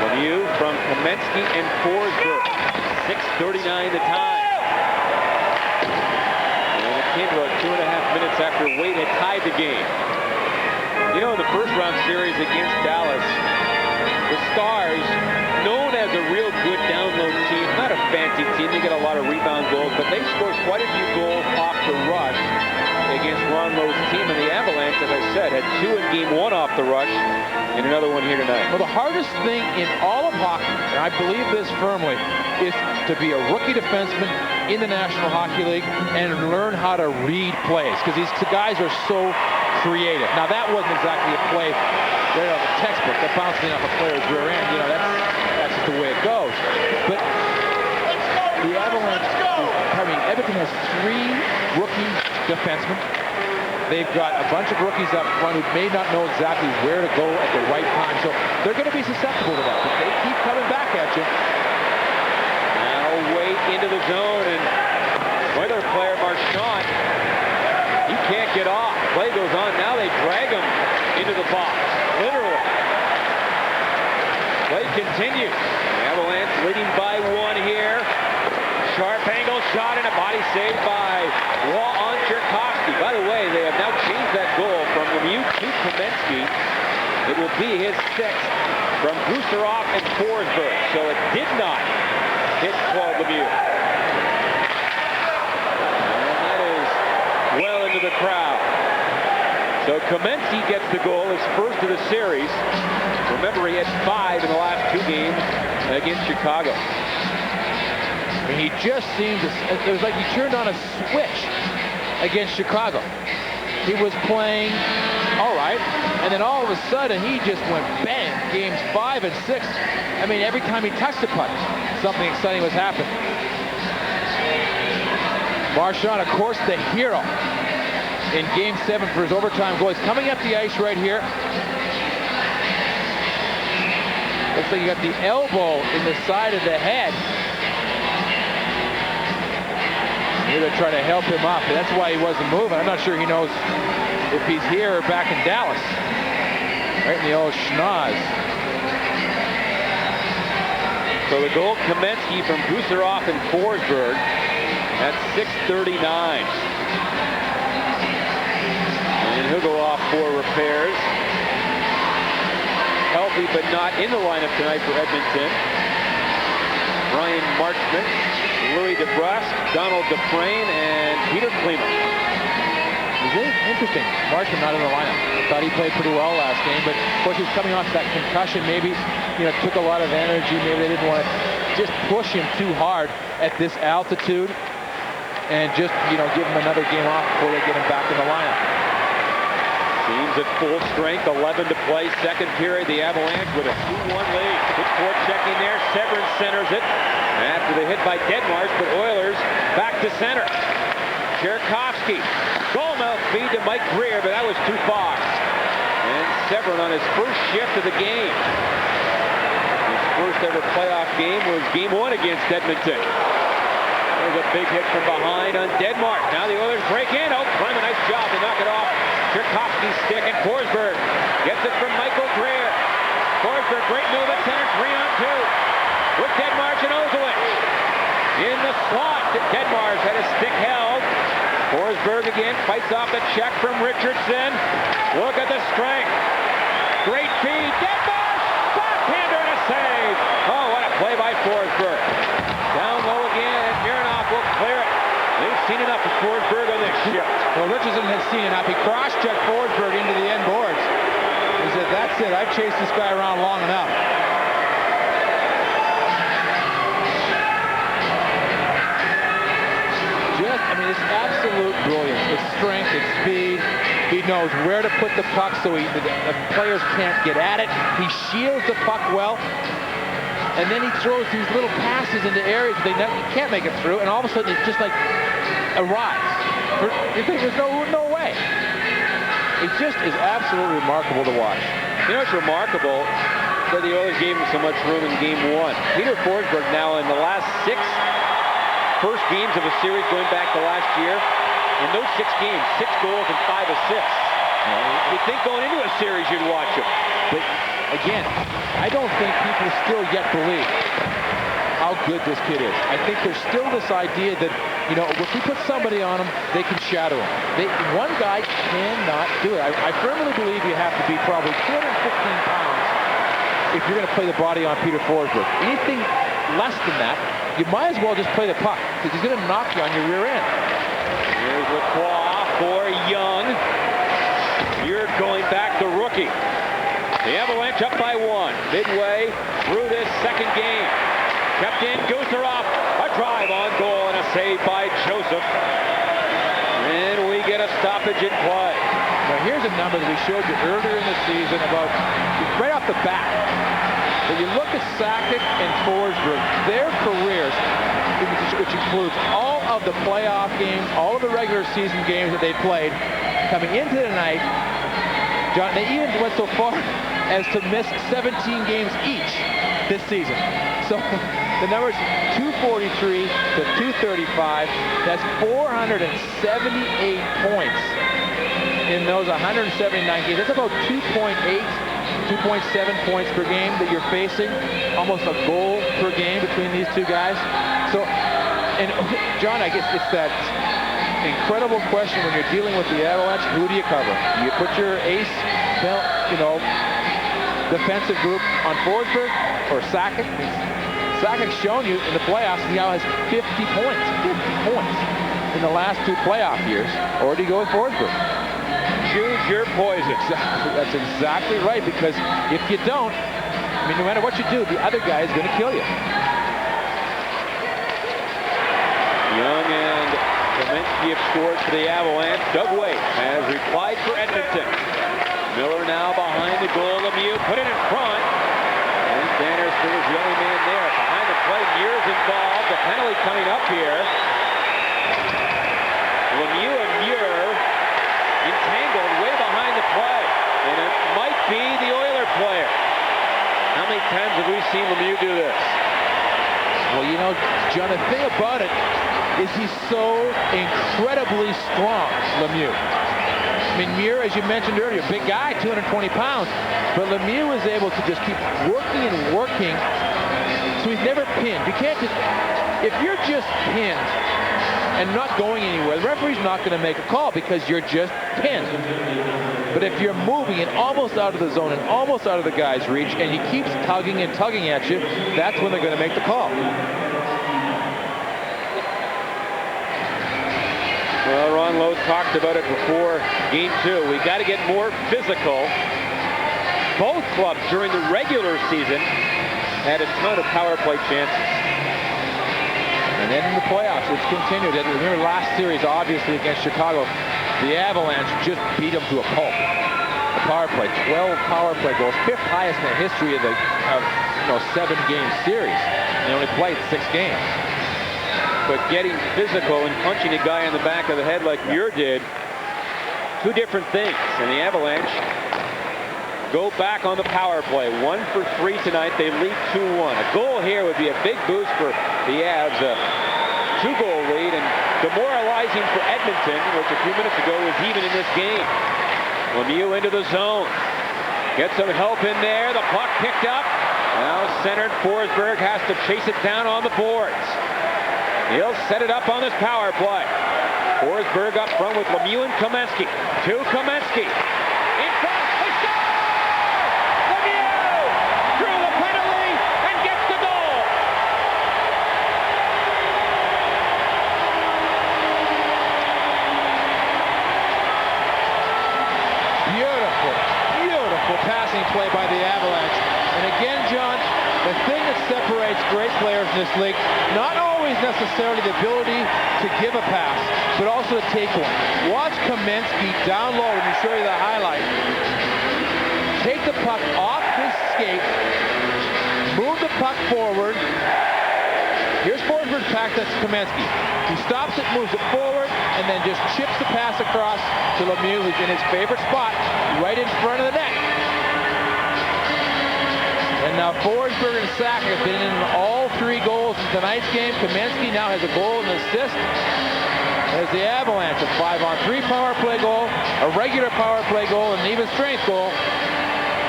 Lemieux from Kamensky and Forsberg. 6:39 the time. And it came about 2.5 minutes after Wade had tied the game. You know, in the first round series against Dallas, the Stars, known as a real good down-low team, not a fancy team, they get a lot of rebound goals, but they scored quite a few goals off the rush against Ron Lowe's team. And the Avalanche, as I said, had 2 in game 1 off the rush and another one here tonight. Well, the hardest thing in all of hockey, and I believe this firmly, is to be a rookie defenseman in the National Hockey League and learn how to read plays, because these guys are so creative. Now, that wasn't exactly a play right out of the textbook, that bouncing off a player's rear end. You know, that's just the way it goes. But the Avalanche, Edmonton has 3 rookie defensemen. They've got a bunch of rookies up front who may not know exactly where to go at the right time. So they're going to be susceptible to that. But they keep coming back at you. into the zone, and Oilers player Marchand, he can't get off. Play goes on. Now they drag him into the box, literally. Play continues. The Avalanche leading by 1 here. Sharp angle shot and a body saved by on Tchaikovsky. By the way, they have now changed that goal from Lemieux to Kamensky. It will be his 6th from Gusarov and Forsberg. So it did not hit Claude Lemieux. And that is well into the crowd. So Kamensky gets the goal, his first of the series. Remember, he had 5 in the last 2 games against Chicago. I mean, he just seemed to, it was like he turned on a switch against Chicago. He was playing all right, and then all of a sudden he just went bang. Games 5 and 6. I mean, every time he touched the puck, something exciting was happening. Marchand, of course, the hero in Game 7 for his overtime goal. He's coming up the ice right here. Looks like you got the elbow in the side of the head. Here they're trying to help him up. That's why he wasn't moving. I'm not sure he knows if he's here or back in Dallas. Right in the old schnoz. So the goal, Kamensky from Gusarov and Forsberg at 6:39. And he'll go off for repairs. Healthy but not in the lineup tonight for Edmonton. Brian Marchment, Louis DeBrusque, Donald Dufresne, and Peter Kleeman. It's really interesting. Marchment not in the lineup. I thought he played pretty well last game, but of course he was coming off that concussion. Maybe, took a lot of energy. Maybe they didn't want to just push him too hard at this altitude and just, give him another game off before they get him back in the lineup. Teams at full strength, 11 to play, second period. The Avalanche with a 2-1 lead. Good forechecking there. Severance centers it after the hit by Deadmarsh, but Oilers back to center. Tchaikovsky, goal mouth feed to Mike Greer, but that was too far. And Severin on his first shift of the game. His first ever playoff game was Game 1 against Edmonton. There's a big hit from behind on Deadmarsh. Now the Oilers break in. Oh, Clem, a nice job to knock it off. Tchaikovsky's stick, and Forsberg gets it from Michael Greer. Forsberg, great move at center, 3-on-2 with Deadmarsh and Ozolinsh. In the slot, Deadmarsh had his stick held. Forsberg again fights off the check from Richardson. Look at the strength. Great feed. Deadmarsh, backhander and a save. Oh, what a play by Forsberg. Down low again, and Mironov will clear it. They've seen enough of Forsberg on this shift. Well, Richardson has seen enough. He cross-checked Forsberg into the end boards. He said, that's it. I've chased this guy around long enough. It's absolute brilliance. It's strength, it's speed. He knows where to put the puck so the players can't get at it. He shields the puck well. And then he throws these little passes into areas that you can't make it through, and all of a sudden it just like arrives. You think there's no way. It just is absolutely remarkable to watch. It's remarkable that the Oilers gave him so much room in Game 1. Peter Forsberg now in the last 6 first games of a series going back to last year. In those 6 games, 6 goals and 5 assists. You'd think going into a series you'd watch him. But again, I don't think people still yet believe how good this kid is. I think there's still this idea that, if we put somebody on him, they can shadow him. One guy cannot do it. I firmly believe you have to be probably 215 pounds if you're going to play the body on Peter Forsberg. Anything less than that, you might as well just play the puck, because he's going to knock you on your rear end. Here's Lacroix for Young. You're going back to rookie. The Avalanche up by 1 midway through this second game. Kept in, Gusarov, a drive on goal and a save by Joseph. And we get a stoppage in play. Now here's a number that we showed you earlier in the season about, right off the bat. But you look at Sakic and Forsberg, their careers, which includes all of the playoff games, all of the regular season games that they played, coming into the night, John, they even went so far as to miss 17 games each this season. So The number's 243 to 235. That's 478 points in those 179 games. That's about 2.8, 2.7 points per game that you're facing. Almost a goal per game between these two guys. So, and John, I guess it's that incredible question when you're dealing with the Avalanche. Who do you cover? You put your ace, defensive group on Forsberg or Sakic. Sakic's shown you in the playoffs he now has 50 points in the last two playoff years. Or do you go with Forsberg? Choose your poison. That's exactly right, because if you don't, I mean, no matter what you do, the other guy is going to kill you. Young and Kamensky have scored for the Avalanche. Doug Weight has replied for Edmonton. Miller now behind the goal. Lemieux put it in front. And Dannerson is the only man there. Behind the play, Muir's involved. The penalty coming up here. Lemieux and Muir entangled way behind the play. And it might be the Oiler player. How many times have we seen Lemieux do this? Well, you know, John, the thing about it is he's so incredibly strong, Lemieux. I mean, Muir, as you mentioned earlier, big guy, 220 pounds. But Lemieux is able to just keep working and working. So he's never pinned. You can't just, if you're just pinned and not going anywhere, the referee's not going to make a call because you're just pinned. But if you're moving and almost out of the zone and almost out of the guy's reach, and he keeps tugging and tugging at you, that's when they're going to make the call. Well, Ron Lowe talked about it before Game 2. We got to get more physical. Both clubs during the regular season had a ton of power play chances. And then in the playoffs, it's continued. And remember last series, obviously, against Chicago, the Avalanche just beat them to a pulp. The power play, 12 power play goals, fifth highest in the history of the 7-game series. They only played 6 games. But getting physical and punching a guy in the back of the head like Muir did, two different things. And the Avalanche go back on the power play. 1 for 3 tonight. They lead 2-1. A goal here would be a big boost for the Avs. A 2-goal lead and demoralizing for Edmonton, which a few minutes ago was even in this game. Lemieux into the zone. Gets some help in there. The puck picked up. Now centered. Forsberg has to chase it down on the boards. He'll set it up on this power play. Forsberg up front with Lemieux and Kamensky. To Kamensky. In front. They score! Lemieux through the penalty and gets the goal. Beautiful, beautiful passing play by the Avalanche. And again, John, the thing that separates great players in this league, not always necessarily the ability to give a pass, but also to take one. Watch Kamensky down low, and we show you the highlight. Take the puck off his skate, move the puck forward. Here's Forsberg's pass, that's Kamensky. He stops it, moves it forward, and then just chips the pass across to Lemieux, who's in his favorite spot, right in front of the net. And now Forsberg and Sakic have been in all 3 goals in tonight's game. Kamensky now has a goal and an assist. There's the Avalanche, a 5-on-3 power play goal, a regular power play goal, and an even strength goal.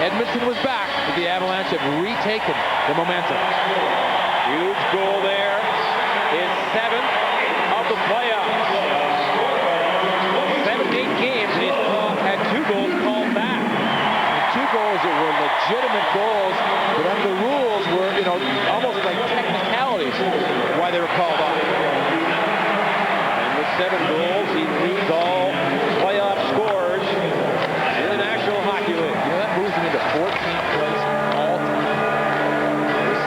Edmonton was back, but the Avalanche have retaken the momentum. Huge goal there. His 7th of the playoffs. 17 games, and he's had 2 goals called back. And 2 goals that were legitimate goals, but under the rules were, almost like technicalities why they were called off. And with 7 goals, he leads all playoff scores in the National Hockey League. That moves him into 14th place all time.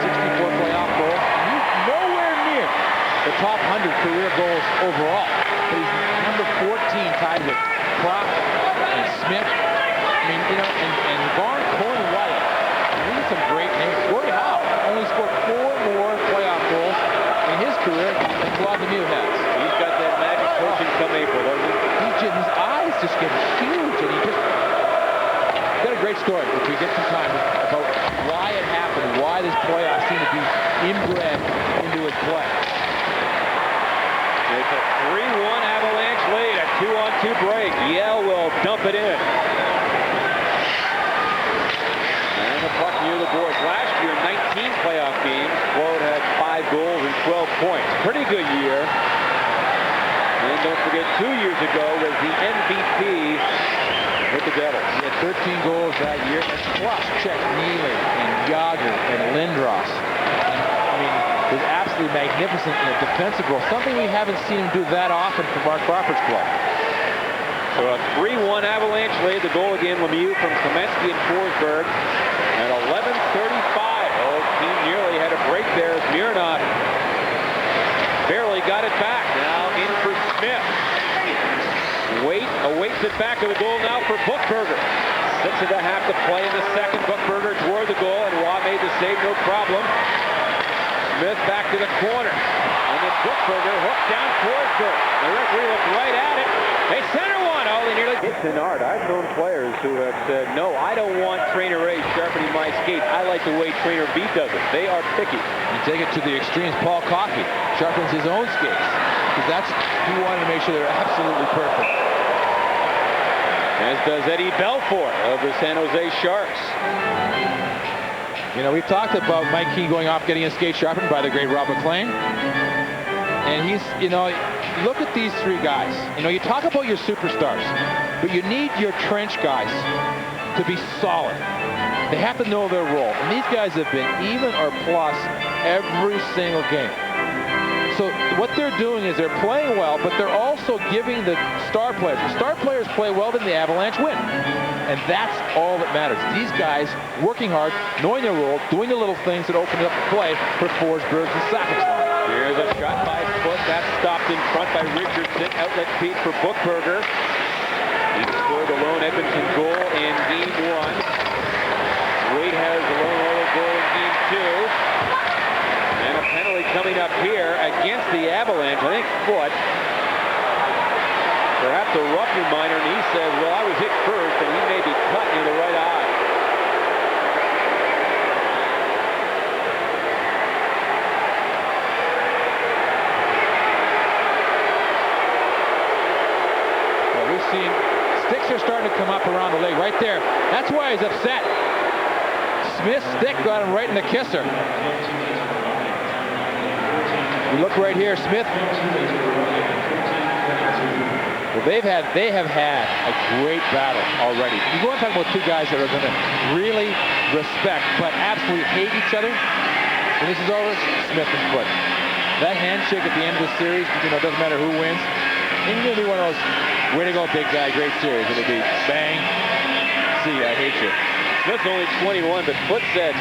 64 playoff goals. He's nowhere near the top 100 career goals overall. But he's number 14, tied with Croft and Smith. I mean, and Vaughn, Corn White. These are some great names. Gordie Howe only scored 4 more playoff goals in his career than Claude Lemieux has. He's got that magic potion come April, doesn't he? His eyes just get huge, and he just got a great story, if we get some time, about why it happened, why this playoff seemed to be inbred into his play. It's a 3-1 Avalanche lead, a 2-on-2 break. Yale will dump it in. And the puck near the boards. Last year, 19 playoff games. Claude had 5 goals and 12 points. Pretty good year. And don't forget, 2 years ago was the MVP with the Devils. He had 13 goals that year, and plus Czech Neely and Yager and Lindros. I mean, it was absolutely magnificent in a defensive role. Something we haven't seen him do that often for Mark Crawford's club. So a 3-1 Avalanche lead. The goal again, Lemieux from Kamensky and Forsberg. At 11:35. Oh, team nearly had a break there as Mironov barely got it back. Now in for Smith. Awaits it back to the goal now for Buchberger. 6.5 to play in the second. Buchberger toward the goal, and Waugh made the save, no problem. Smith back to the corner. And then Buchberger hooked down Forsberg. The referee looked right at it. They center one. Oh, they nearly hit Tenard. I've known players who have said, no, I don't want Trainer A sharpening my skates. I like the way Trainer B does it. They are picky. You take it to the extremes. Paul Coffey sharpens his own skates because he wanted to make sure they're absolutely perfect. As does Eddie Belfour of the San Jose Sharks. You know, we've talked about Mike Keane going off getting his skate sharpened by the great Rob McLean. And he's, you know, look at these 3 guys. You know, you talk about your superstars, but you need your trench guys to be solid. They have to know their role. And these guys have been even or plus every single game. So what they're doing is they're playing well, but they're also giving the star players. If star players play well, then the Avalanche win. And that's all that matters. These guys working hard, knowing their role, doing the little things that open up the play for Forsberg and Sakic's line. Here's a shot by Foot. That's stopped in front by Richardson. Outlet feed for Buchberger. He scored the lone Edmonton goal in Game 1. Wade has the lone Oilers goal in Game 2. And a penalty coming up here against the Avalanche. I think Foot perhaps a roughing minor, and he says, well, I was hit first, and he may be cut near the right eye. Well, we've seen sticks are starting to come up around the leg right there. That's why he's upset. Smith's stick got him right in the kisser. You look right here, Smith. Well, they have had a great battle already. You go and talk about 2 guys that are going to really respect but absolutely hate each other. When this is over, Smith and Foot. That handshake at the end of the series, you know, it doesn't matter who wins. It's going to be one of those, way to go, big guy, great series. It'll be bang, see ya, I hate you. Smith's only 21, but Foot said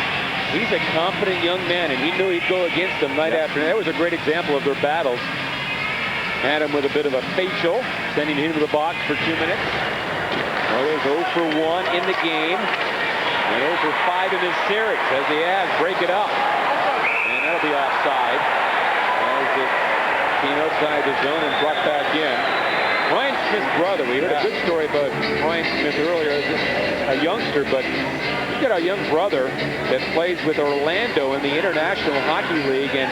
he's a confident young man, and he knew he'd go against him night after night. That was a great example of their battles. Had him with a bit of a facial, sending him to the box for 2 minutes. Oilers 0 for 1 in the game, and 0 for 5 in this series as the Avs break it up. And that'll be offside as it came outside the zone and brought back in. Ryan Smith's brother, we heard a good story about Ryan Smith earlier, a youngster, but we've got a young brother that plays with Orlando in the International Hockey League, and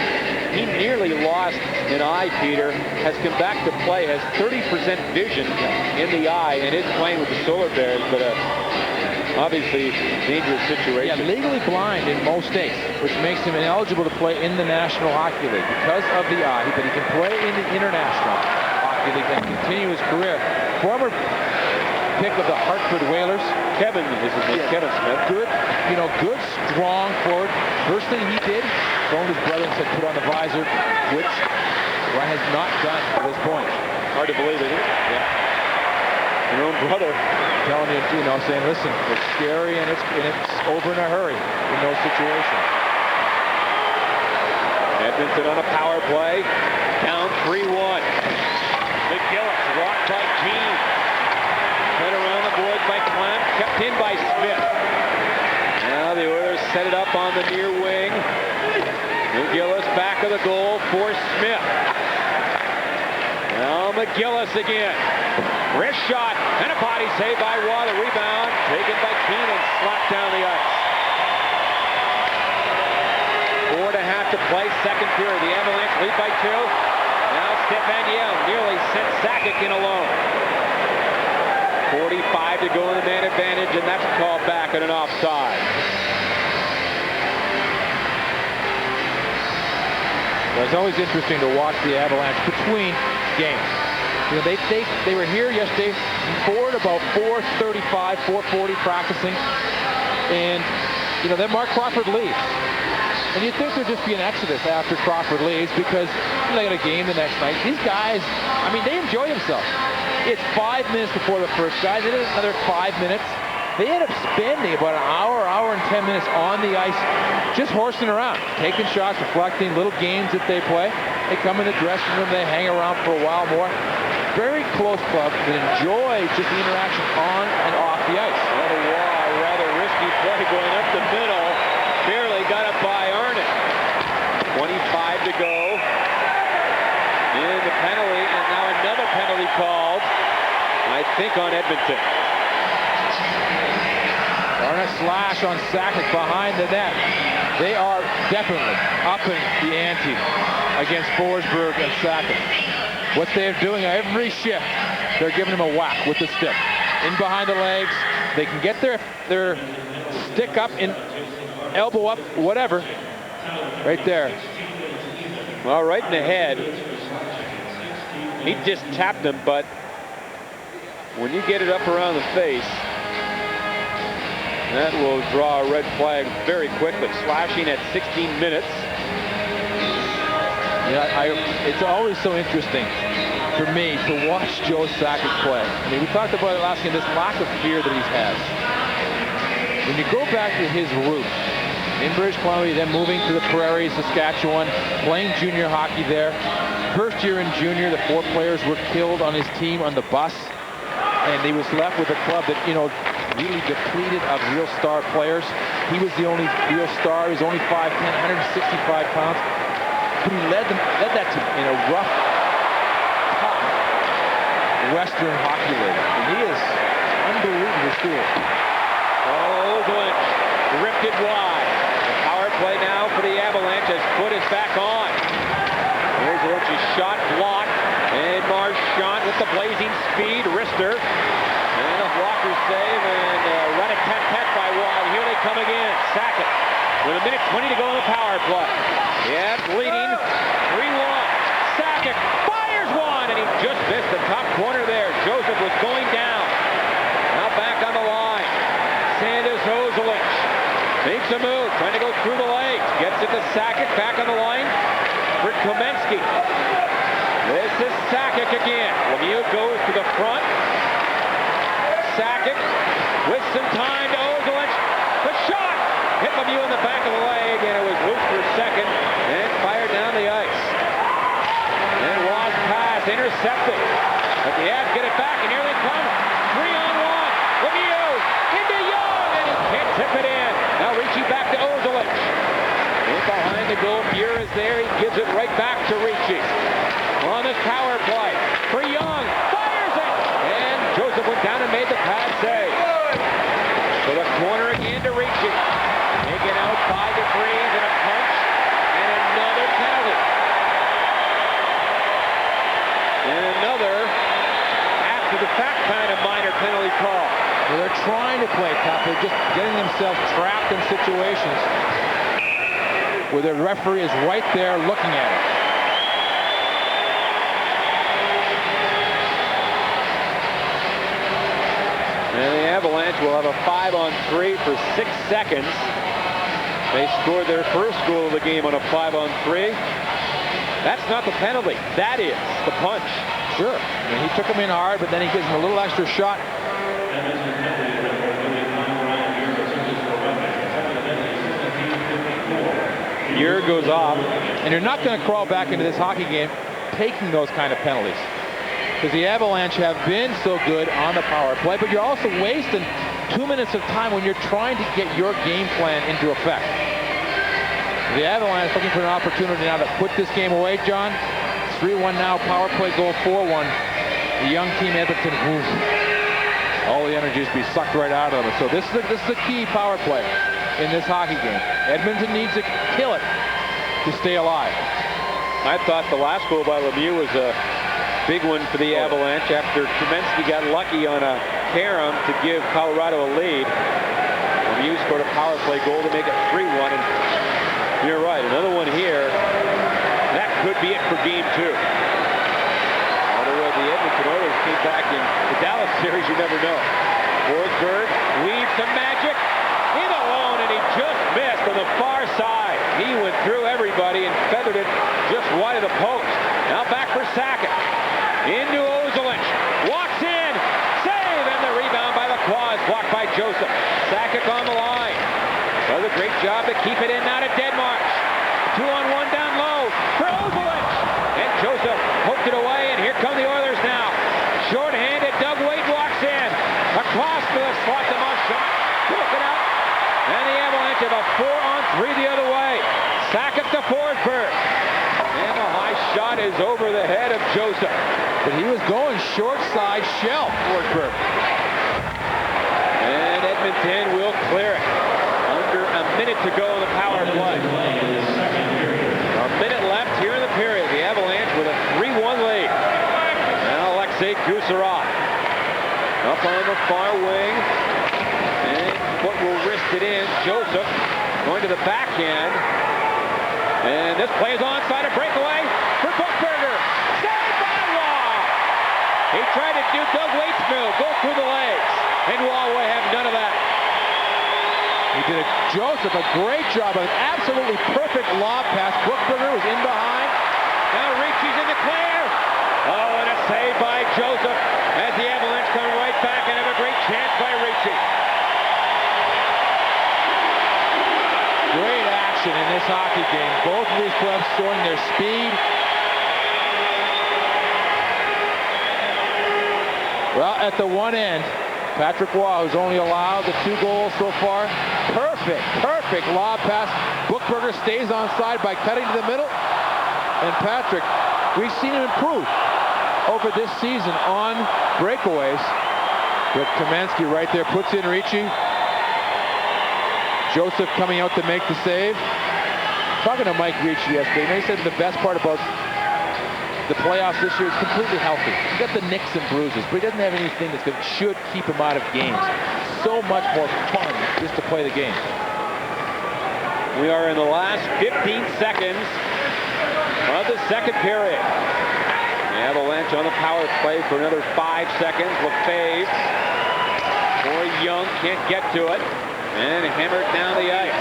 he nearly lost an eye, Peter, has come back to play, has 30% vision in the eye, and is playing with the Solar Bears, but obviously dangerous situation. Yeah, legally blind in most states, which makes him ineligible to play in the National Hockey League because of the eye, but he can play in the International Hockey League and continue his career. Former pick of the Hartford Whalers. Kevin is his name, Kevin Smith. Good, you know, good, strong forward. First thing he did, phoned his brother and said, put on the visor, which Ryan has not done at this point. Hard to believe, isn't it? Yeah. Your own brother. Telling you know, saying, listen, it's scary and it's over in a hurry in those situations. Edmonton on a power play, down 3-1. McGillis blocked by Keane. Fed around the boards by Clamp, kept in by Smith. Now the Oilers set it up on the near wing. McGillis back of the goal for Smith. Now McGillis again. Wrist shot and a body save by Waugh. The rebound taken by Keane and slapped down the ice. 4.5 left to play, second period. The Avalanche lead by 2. Now Stefan Yell nearly sent Sakic in alone. 45 to go in the man advantage, and that's called back at an offside. Well, it's always interesting to watch the Avalanche between games. You know, they were here yesterday, forward about 4:35, 4:40 practicing, and you know, then Mark Crawford leaves. And you'd think there'd just be an exodus after Crawford leaves because they got a game the next night. These guys, I mean, they enjoy themselves. It's 5 minutes before the first guy. They did another 5 minutes. They end up spending about an hour and 10 minutes on the ice just horsing around, taking shots, reflecting, little games that they play. They come in the dressing room, they hang around for a while more. Very close club that enjoys just the interaction on and off the ice. A rather risky play going up the middle. Barely got it by Arnott. 25 to go in the penalty, and now another penalty called, I think, on Edmonton. Arnott slash on Sakic behind the net. They are definitely upping the ante against Forsberg and Sakic. What they're doing every shift, they're giving him a whack with the stick. In behind the legs, they can get their stick up, in elbow up, whatever. Right there. Well, right in the head. He just tapped him, but when you get it up around the face, that will draw a red flag very quickly. Slashing at 16 minutes. Yeah, it's always so interesting for me to watch Joe Sakic play. I mean, we talked about it last game, this lack of fear that he has. When you go back to his roots, in British Columbia, then moving to the Prairies, Saskatchewan, playing junior hockey there. First year in junior, the 4 players were killed on his team on the bus, and he was left with a club that, you know, really depleted of real star players. He was the only real star. He was only 5'10", 165 pounds, but he led that team in a rough, tough Western Hockey League, and he is unbelievable stool. Oh, Oakland ripped it wide. The power play now for the Avalanche as foot is back on. There's Oakland's shot blocked, and Marchand with the blazing speed, wrister, and a blocker save, and rat-a-tat-tat by Watt. Here they come again. Sakic with 1:20 to go in the power play. Yeah, leading 3-1. Sakic fires one, and he just missed the top corner there. Joseph was going down. Now back on the line. Sanders Ozolich makes a move, trying to go through the legs. Gets it to Sakic, back on the line for Komensky. This is Sakic again. Lemieux goes to the front. Sakic with some time to Ozolich. The shot hit Lemieux in the back of the leg, and it was loose for a second and fired down the ice. And Ross pass intercepted. But the Avs get it back, and here they come. 3-on-1. Lemieux into Young, and he can't tip it in. Now Ricci back to Ozolich. In behind the goal, Fuhr is there. He gives it right back to Ricci. On this power play for Young. Fires it! And Joseph went down and made the pass save. So the corner again to Ricci. Taken out by DeVries and a punch. And another penalty. And another after-the-fact kind of minor penalty call. Well, they're trying to play tough. They're just getting themselves trapped in situations where the referee is right there looking at it. And the Avalanche will have a 5-on-3 for 6 seconds. They scored their first goal of the game on a 5-on-3. That's not the penalty. That is the punch. Sure. I mean, he took him in hard, but then he gives him a little extra shot. Fuhr goes off. And you're not going to crawl back into this hockey game taking those kind of penalties, because the Avalanche have been so good on the power play, but you're also wasting 2 minutes of time when you're trying to get your game plan into effect. The Avalanche looking for an opportunity now to put this game away, John. 3-1 now, power play goal 4-1. The young team Edmonton, all the energy is be sucked right out of them. So this is a key power play in this hockey game. Edmonton needs to kill it to stay alive. I thought the last goal by Lemieux was a big one for the Avalanche after Kamensky got lucky on a carom to give Colorado a lead. Lemieux scored a power play goal to make it 3-1. And you're right, another one here. That could be it for game 2. Although the Edmonton Oilers came back in the Dallas series, you never know. Forsberg weaves some magic in alone, and he just missed on the far side. He went through everybody and feathered it just wide of the post. Now back for Sakic. Into Ozolinsh. Walks in. Save, and the rebound by the Quads. Blocked by Joseph. Sakic on the line. Does a great job to keep it in now to Deadmarsh. 2-on-1 down low for Ozolinsh. And Joseph poked it away, and here come the Oilers now. Short-handed, Doug Weight walks in. Across to the slot to Marchand. Look it out. And the Avalanche have a 4-on-3 the other way. Sakic to Forsberg. And the high shot is over the head of Joseph. But he was going short side shell, Forsberg. And Edmonton will clear it. Under a minute to go in the power play. A minute left here in the period. The Avalanche with a 3-1 lead. Now Alexei Gusarov. Up on the far wing. And Foot will wrist it in. Joseph going to the backhand. And this play is onside, a breakaway for Buchberger. Saved by Waugh. He tried to do Doug Weight's move, go through the legs. And Waugh will have none of that. He did Joseph a great job, an absolutely perfect lob pass. Buchberger was in behind. Now Ricci's in the clear. Oh, and a save by Joseph as the Avalanche come right back and have a great chance by Ricci. Great action in this hockey game. Both of these clubs showing their speed. Well, at the one end, Patrick Waugh, who's only allowed the 2 goals so far. Perfect lob pass. Buchberger stays onside by cutting to the middle. And Patrick, we've seen him improve over this season on breakaways. But Kamensky right there puts in Ricci. Joseph coming out to make the save. Talking to Mike Ricci yesterday, he said the best part about the playoffs this year is completely healthy. He's got the nicks and bruises, but he doesn't have anything that should keep him out of games. So much more fun just to play the game. We are in the last 15 seconds of the second period. The Avalanche on the power play for another 5 seconds. Lefebvre, Corey Young can't get to it. And hammered down the ice.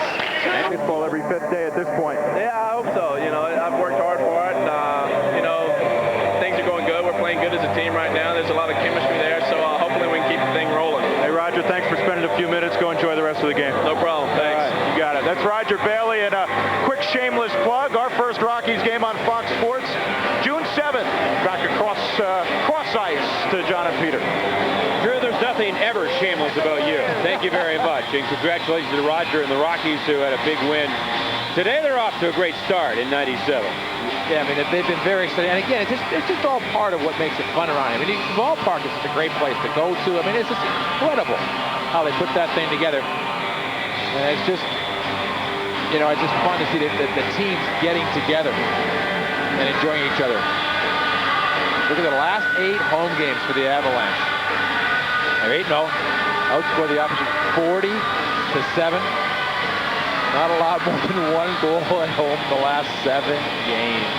Baseball every 5th day at this point. Yeah, I hope so. You know, I've worked hard for it, and you know, things are going good. We're playing good as a team right now. There's a lot of chemistry there, so hopefully we can keep the thing rolling. Hey, Roger, thanks for spending a few minutes. Go enjoy the rest of the game. No problem. Thanks. All right, you got it. That's Roger Bailey, and a quick shameless plug. Our first Rockies game on Fox Sports, June 7th. Back across ice to John and Peter. Drew, there's nothing ever shameless about you. Thank you very much, and congratulations to Roger and the Rockies who had a big win. Today they're off to a great start in '97. Yeah, I mean, they've been very exciting. And again, it's just all part of what makes it fun around here. I mean, the ballpark is such a great place to go to. I mean, it's just incredible how they put that thing together. And it's just, you know, it's just fun to see the teams getting together and enjoying each other. Look at the last 8 home games for the Avalanche. They're 8-0. Outscore the opposition 40-7. Not a lot more than 1 goal at home in the last 7 games.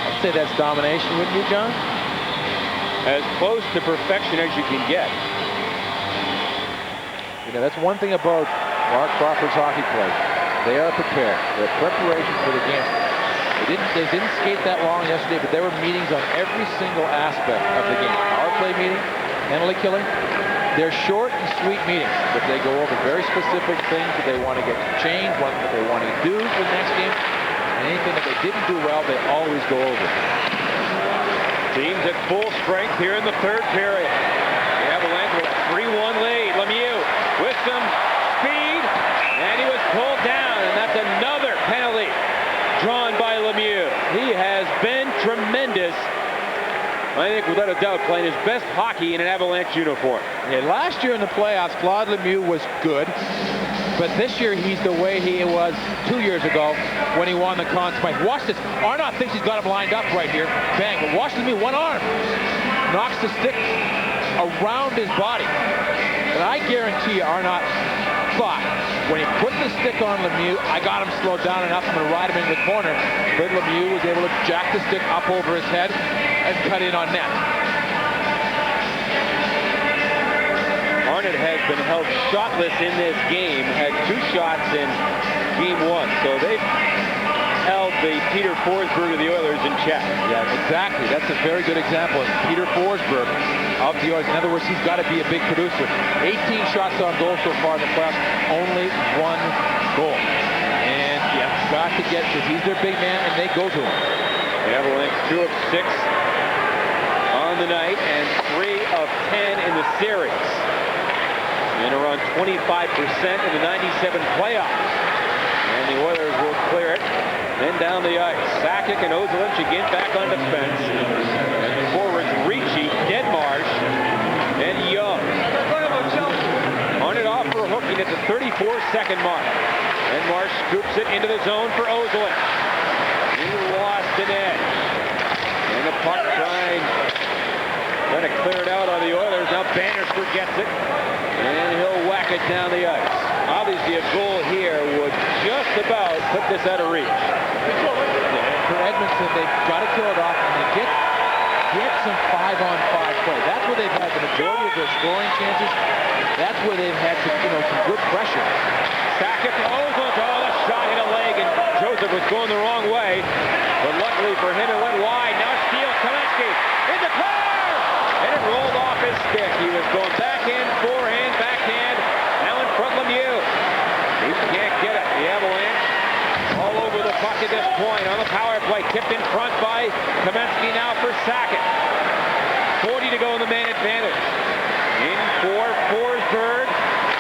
I'd say that's domination, wouldn't you, John? As close to perfection as you can get. You know, that's one thing about Mark Crawford's hockey play. They are prepared. Their preparation for the game. They didn't skate that long yesterday, but there were meetings on every single aspect of the game. Power play meeting, penalty killing. They're short and sweet meetings, but they go over very specific things that they want to get changed, what they want to do for the next game. And anything that they didn't do well, they always go over. Teams at full strength here in the third period. The Avalanche with a 3-1 lead. Lemieux with some speed, and he was pulled down, and that's another penalty drawn by Lemieux. He has been tremendous I think without a doubt playing his best hockey in an Avalanche uniform. Yeah, last year in the playoffs, Claude Lemieux was good. But this year, he's the way he was 2 years ago when he won the Conn Smythe. Watch this. Arnott thinks he's got him lined up right here. Bang. But watch Lemieux, one arm. Knocks the stick around his body. And I guarantee you, Arnott thought, when he put the stick on Lemieux, I got him slowed down enough, I'm going to ride him into the corner. But Lemieux was able to jack the stick up over his head and cut in on net. Arnott has been held shotless in this game, had 2 shots in game 1. So they've held the Peter Forsberg of the Oilers in check. Yeah, exactly. That's a very good example of Peter Forsberg of the Oilers. In other words, he's got to be a big producer. 18 shots on goal so far in the playoffs, only 1 goal. And you've got to get, because he's their big man, and they go to him. The Avalanche 2 of 6 on the night and 3 of 10 in the series. And around 25% in the 97 playoffs. And the Oilers will clear it. Then down the ice. Sakic and Ozolinsh again back on defense. And the forwards Ricci, Deadmarsh, and Young. Arnott off for a hooking at the 34-second mark. Deadmarsh scoops it into the zone for Ozolinsh. He lost an edge. And the puck trying to clear it out on the Oilers. Now Bannister gets it. And he'll whack it down the ice. Obviously a goal here would just about put this out of reach. For Edmonton, they've got to kill it off and get some 5-on-5 play. That's where they've had the majority of their scoring chances. That's where they've had some good pressure. Sakic to Ozolinsh. Oh, the shot hit a leg, and Joseph was going the wrong way. But luckily for him, it went wide. Now steal Kamensky in the corner, and it rolled off his stick. He was going backhand, forehand, backhand. Now in front Lemieux. He can't get it. The Avalanche all over the puck at this point on the power play. Tipped in front by Kamensky now for Sakic. 40 to go in the man advantage. In for Forsberg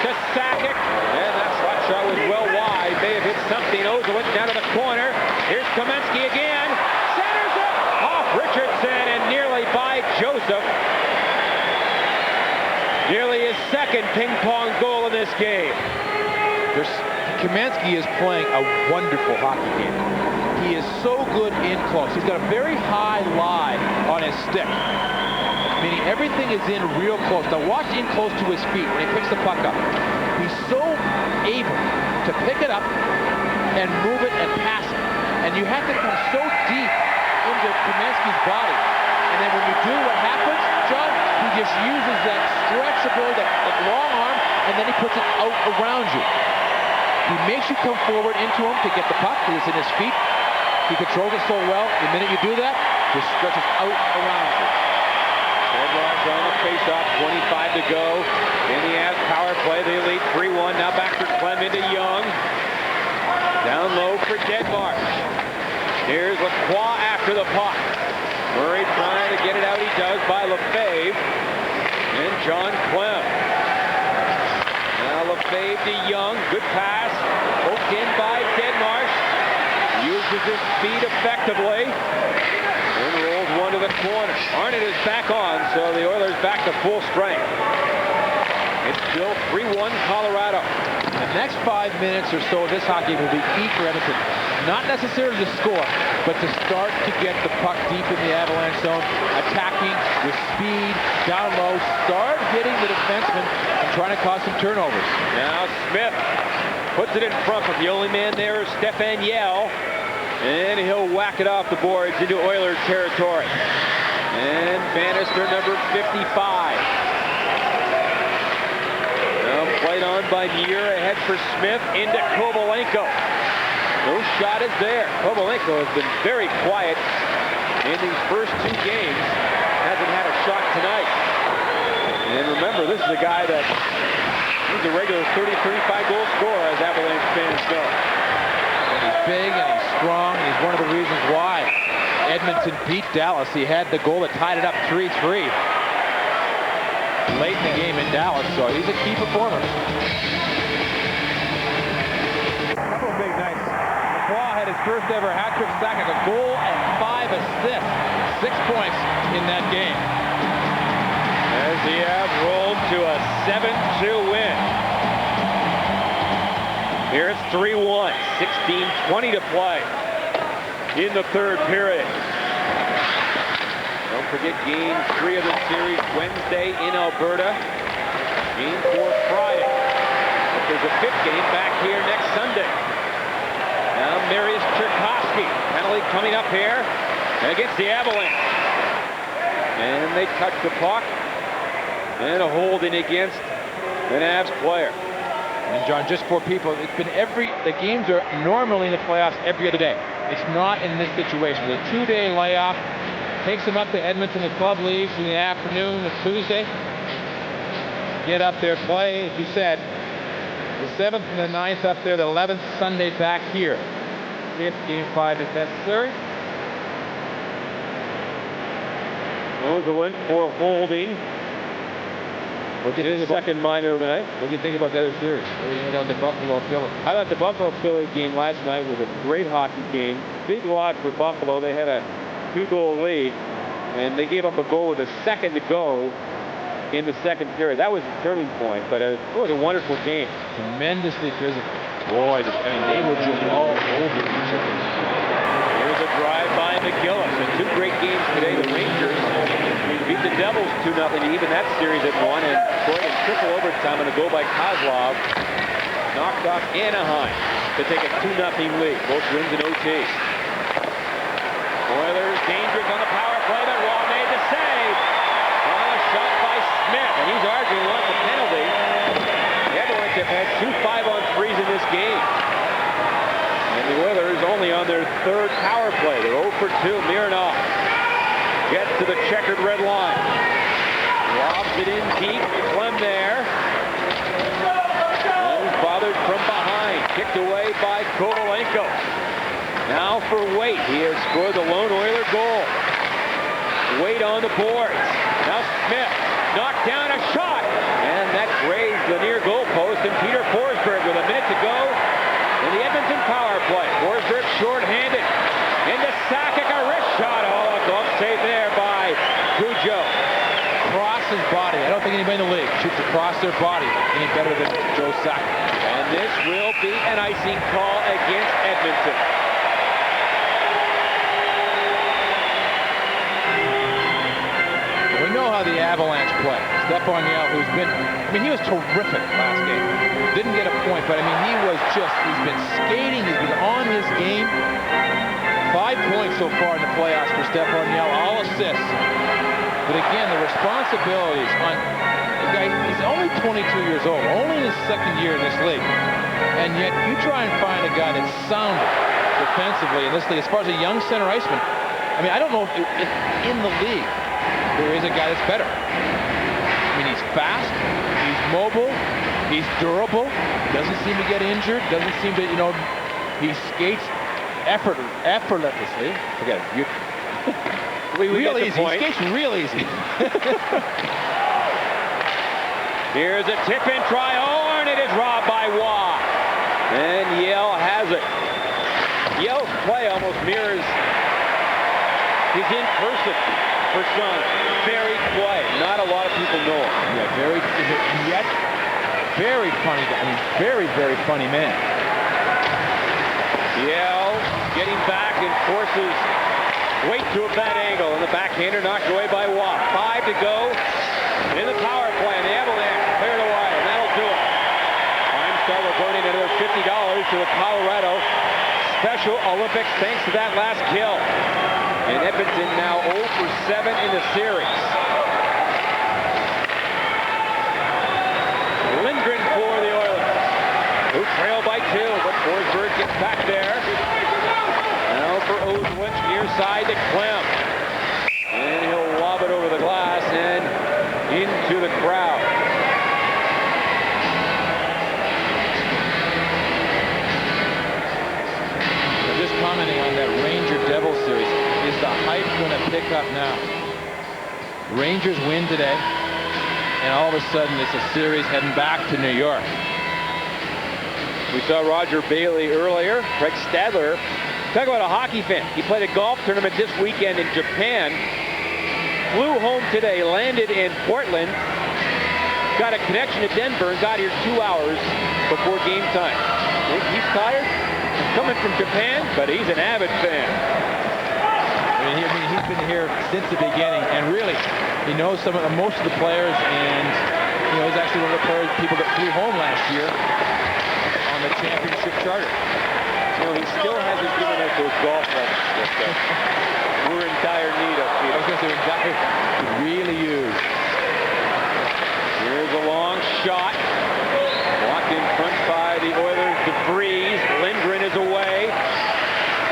to Sakic. And that slot shot was well wide. May have hit something. Ozolinsh down to the corner. Here's Kamensky again. Centers it off Richardson and nearly by Joseph. Nearly his second ping-pong goal in this game. Kamensky is playing a wonderful hockey game. He is so good in close. He's got a very high lie on his stick, meaning everything is in real close. Now watch in close to his feet when he picks the puck up. He's so able to pick it up and move it and pass it. And you have to come so deep into Kamensky's body. And then when you do, what happens, John? He just uses that stretch ability, that long arm, and then he puts it out around you. He makes you come forward into him to get the puck. He's in his feet. He controls it so well. The minute you do that, he stretches out around you. Deadmarsh on the faceoff, 25 to go. In the Avs power play, they lead 3-1. Now back for Clem into Young. Down low for Deadmarsh. Here's Lacroix after the puck. Murray trying to get it out. He does by Lefebvre. And John Clem. Now Lefebvre to Young. Good pass. Poked in by Deadmarsh. Uses his speed effectively. And rolls one to the corner. Arnott is back on, so the Oilers back to full strength. It's still 3-1 Colorado. The next 5 minutes or so of this hockey will be key for Edmonton. Not necessarily to score, but to start to get the puck deep in the Avalanche zone, attacking with speed, down low, start hitting the defenseman and trying to cause some turnovers. Now Smith puts it in front, but the only man there is Stefan Yell. And he'll whack it off the boards into Oilers territory. And Bannister, number 55. Now played on by Muir, ahead for Smith, into Kovalenko. No shot is there. Kovalenko has been very quiet in these first 2 games. Hasn't had a shot tonight. And remember, this is a guy that he's a regular 30-35 goal scorer, as Avalanche fans know. He's big and he's strong. He's one of the reasons why Edmonton beat Dallas. He had the goal that tied it up 3-3 late in the game in Dallas, so he's a key performer. A couple of big nights. Lacroix had his first ever hat-trick sack, a goal and 5 assists. 6 points in that game. As the Avs rolled to a 7-2 win. Here it's 3-1, 16:20 to play in the third period. Don't forget Game 3 of the series Wednesday in Alberta. Game 4 Friday. But there's a 5th game back here next Sunday. Now Marius Tchaikovsky, penalty coming up here against the Avalanche. And they touch the puck. And a holding against an Avs player. And John, just for people, it's been the games are normally in the playoffs every other day. It's not in this situation. The 2-day layoff takes them up to Edmonton. The club leaves in the afternoon of Tuesday. Get up there, play, as you said, the 7th and the 9th up there, the 11th Sunday back here. If Game 5 is necessary. Ozelin for holding. What do you think Second minor of the night. What do you think about the other series? What do you think about the Buffalo Phillies? I thought the Buffalo Phillies game last night was a great hockey game. Big lot for Buffalo. They had a 2-goal lead, and they gave up a goal with a second to go in the second period. That was the turning point, but it was a wonderful game. Tremendously physical. Boy, they were just all over each other. Here's a drive by McGillis. And 2 great games today. The Rangers beat the Devils 2-0 to even that series at 1, and Detroit in triple overtime on a goal by Kozlov knocked off Anaheim to take a 2-0 lead. Both wins in OT. Oilers dangerous on the power play, but Raw made the save. On a shot by Smith, and he's arguing wants a penalty. The Avalanche have had 2 5-on-3s in this game. And the Oilers only on their 3rd power play. They're 0 for 2. Mironov gets to the checkered red line. Lobs it in deep. Clem there. And bothered from behind. Kicked away by Kovalenko. Now for Waite. He has scored the lone Oiler goal. Waite on the boards. Now Smith knocked down a shot. And that grazed the near goal post. And Peter Forsberg with a minute to go in the Edmonton power play. Forsberg short-handed. Into Sakic, a wrist shot. Oh, a glove save there by Cujo. Across his body. I don't think anybody in the league shoots across their body any better than Joe Sakic. And this will be an icing call against Edmonton. We know how the Avalanche play. Stepan Yell, who's been, he was terrific last game. Didn't get a point, but he's been skating, he's been on his game. 5 points so far in the playoffs for Stepan Yell, all assists. But again, the responsibilities on the guy, he's only 22 years old, only in his 2nd year in this league. And yet you try and find a guy that's sounded defensively in this league. As far as a young center iceman, I don't know if in the league there is a guy that's better. He's fast, he's mobile, he's durable, doesn't seem to get injured, doesn't seem to, he skates effortlessly. Forget it. Real easy. He skates real easy. Here's a tip-in try. Oh, and it is robbed by Waugh. And Yell has it. Yell's play almost mirrors his in-person persona. Very quiet. Not a lot of people know him. Yeah, yet very funny. Very, very funny man. Yell getting back and forces Waite to a bad angle, and the backhander knocked away by Waugh. 5 to go in the power play, and the Avalanche cleared away, and that'll do it. Prime Star will donate another $50 to the Colorado Special Olympics thanks to that last kill. And Edmonton now 0 for 7 in the series. Lindgren for the Oilers, who trail by 2, but Forsberg gets back there. Now for Ozelin, near side to Clem. And he'll lob it over the glass and into the crowd. I'm just commenting on that Ranger-Devils series. Is the hype going to pick up now? Rangers win today, and all of a sudden it's a series heading back to New York. We saw Roger Bailey earlier. Craig Stadler Talk about a hockey fan. He played a golf tournament this weekend in Japan. Flew home today, landed in Portland, got a connection to Denver, and got here 2 hours before game time. Think he's tired? Coming from Japan, but he's an avid fan. He's been here since the beginning, and really, he knows most of the players, and he's actually one of the people that flew home last year on the championship charter. He still hasn't given us those golf lessons. We're in dire need of, Peter. I was going to say, in dire, really use. Here's a long shot. Blocked in front by the Oilers' DeVries. Lindgren is away.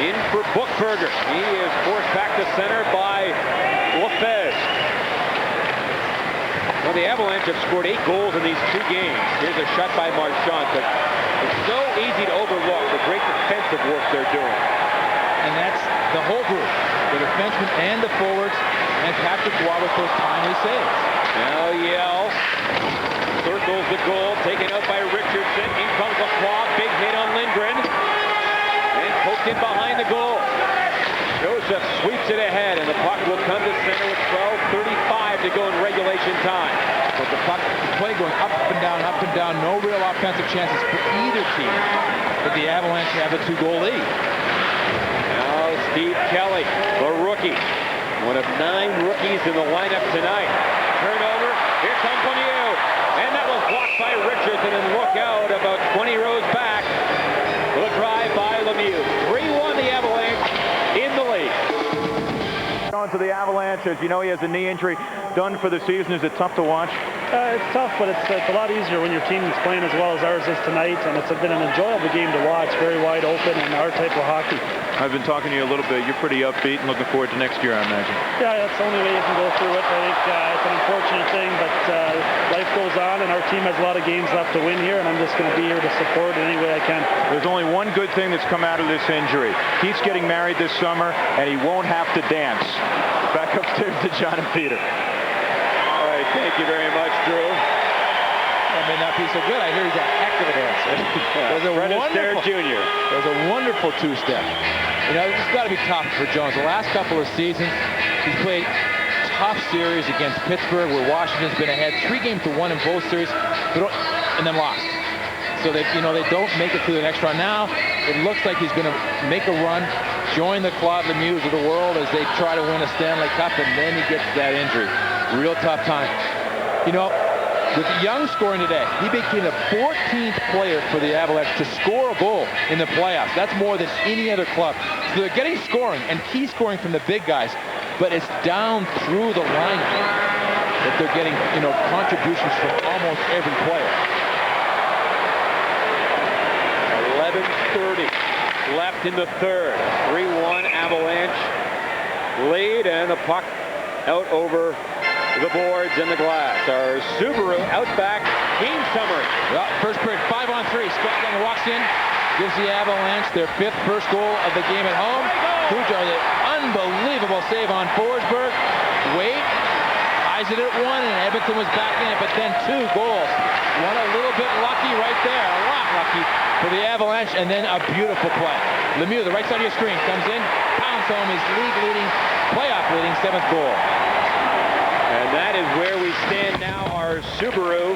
In for Buchberger. He is forced back to center by Lefebvre. Well, the Avalanche have scored 8 goals in these 2 games. Here's a shot by Marchand, but it's so easy to overlook the great defensive work they're doing. And that's the whole group, the defensemen and the forwards, and Patrick Roy with those timely saves. Now Yell circles the goal, taken out by Richardson. In comes Lacroix, big hit on Lindgren, and poked in behind the goal. Joseph sweeps it ahead, and the puck will come to center with 12:35 to go in regulation time. But the puck, the play going up and down, no real offensive chances for either team. But the Avalanche have a 2-goal lead. Now Steve Kelly, the rookie. One of 9 rookies in the lineup tonight. Turnover, here comes Lemieux. And that was blocked by Richardson, and look out about 20 rows back. The drive by Lemieux. 3-1 the Avalanche in the lead. On to the Avalanche, as you know, he has a knee injury. Done for the season. Is it tough to watch? It's tough, but it's a lot easier when your team is playing as well as ours is tonight, and it's been an enjoyable game to watch. Very wide open and our type of hockey. I've been talking to you a little bit. You're pretty upbeat and looking forward to next year, I imagine. Yeah, that's the only way you can go through it. I think it's an unfortunate thing, but life goes on, and our team has a lot of games left to win here, and I'm just going to be here to support in any way I can. There's only one good thing that's come out of this injury. Keith's getting married this summer, and he won't have to dance. Back upstairs to John and Peter. All right, thank you very much, Drew. That may not be so good. I hear he's a heck of a dancer. There's a wonderful 2-step. It's got to be tough for Jones. The last couple of seasons, he's played tough series against Pittsburgh, where Washington's been ahead 3-1 in both series, and then lost. So they don't make it through the next round. Now it looks like he's going to make a run, join the Claude Lemieux of the world as they try to win a Stanley Cup, and then he gets that injury. Real tough time. With Young scoring today, he became the 14th player for the Avalanche to score a goal in the playoffs. That's more than any other club. So they're getting scoring, and key scoring from the big guys, but it's down through the lineup that they're getting, contributions from almost every player. 11:30 left in the third. 3-1 Avalanche lead, and the puck out over the boards and the glass. Our Subaru Outback team summary. Well, first period, 5-on-3. Scotland walks in, gives the Avalanche their 5th first goal of the game at home. Cujo, the unbelievable save on Forsberg. Wade ties it at 1, and Edmonton was back in it, but then 2 goals. One a little bit lucky right there, a lot lucky for the Avalanche, and then a beautiful play. Lemieux, the right side of your screen, comes in, pounds home his playoff-leading 7th goal. And that is where we stand now, our Subaru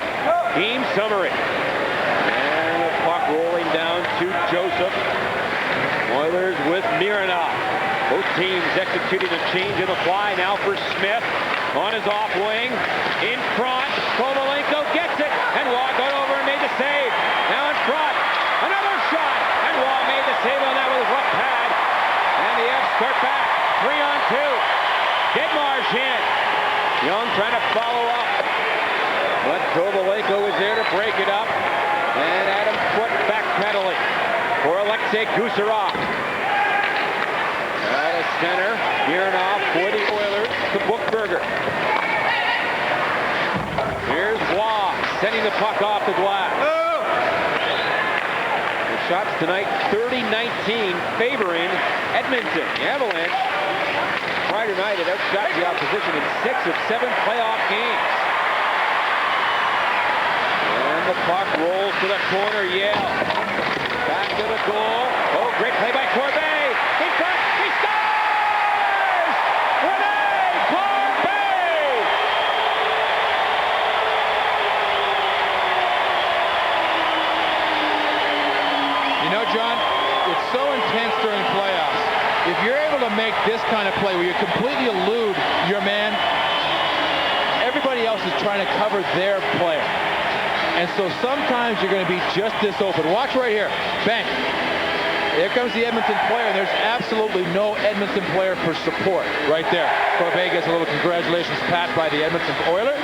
team summary. And the puck rolling down to Joseph. Oilers with Mironov. Both teams executing a change in the fly now for Smith. On his off wing. In front. Kovalenko gets it. And Waugh got over and made the save. Now in front. Another shot. And Waugh made the save on that with his left pad. And the Fs start back. 3-on-2. Ditmarsh in. Young trying to follow up, but Kovalenko is there to break it up, and Adam Foote backpedaling for Alexei Gusarov. Out of center, Mironov for the Oilers to Buchberger. Here's Waugh sending the puck off the glass. The shots tonight, 30-19, favoring Edmonton. The Avalanche Friday night had outshot the opposition in 6 of 7 playoff games. And the puck rolls to the corner. Yale back to the goal. Oh, great play by Corbet. He this kind of play where you completely elude your man. Everybody else is trying to cover their player. And so sometimes you're going to be just this open. Watch right here. Bang. Here comes the Edmonton player. There's absolutely no Edmonton player for support right there. Corbett gets a little congratulations pat by the Edmonton Oiler.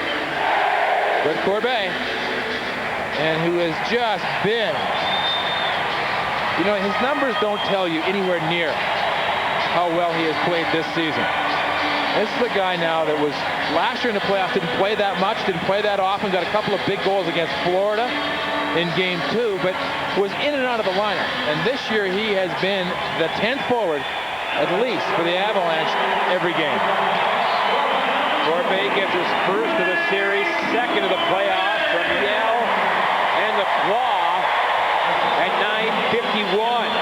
Good Corbett. And who has just been, you know, his numbers don't tell you anywhere near how well he has played this season. This is the guy now that was last year in the playoffs, didn't play that much, didn't play that often, got a couple of big goals against Florida in game 2, but was in and out of the lineup. And this year he has been the 10th forward, at least, for the Avalanche every game. Corbett gets his first of the series, second of the playoffs from Yell and the Claw at 9:51.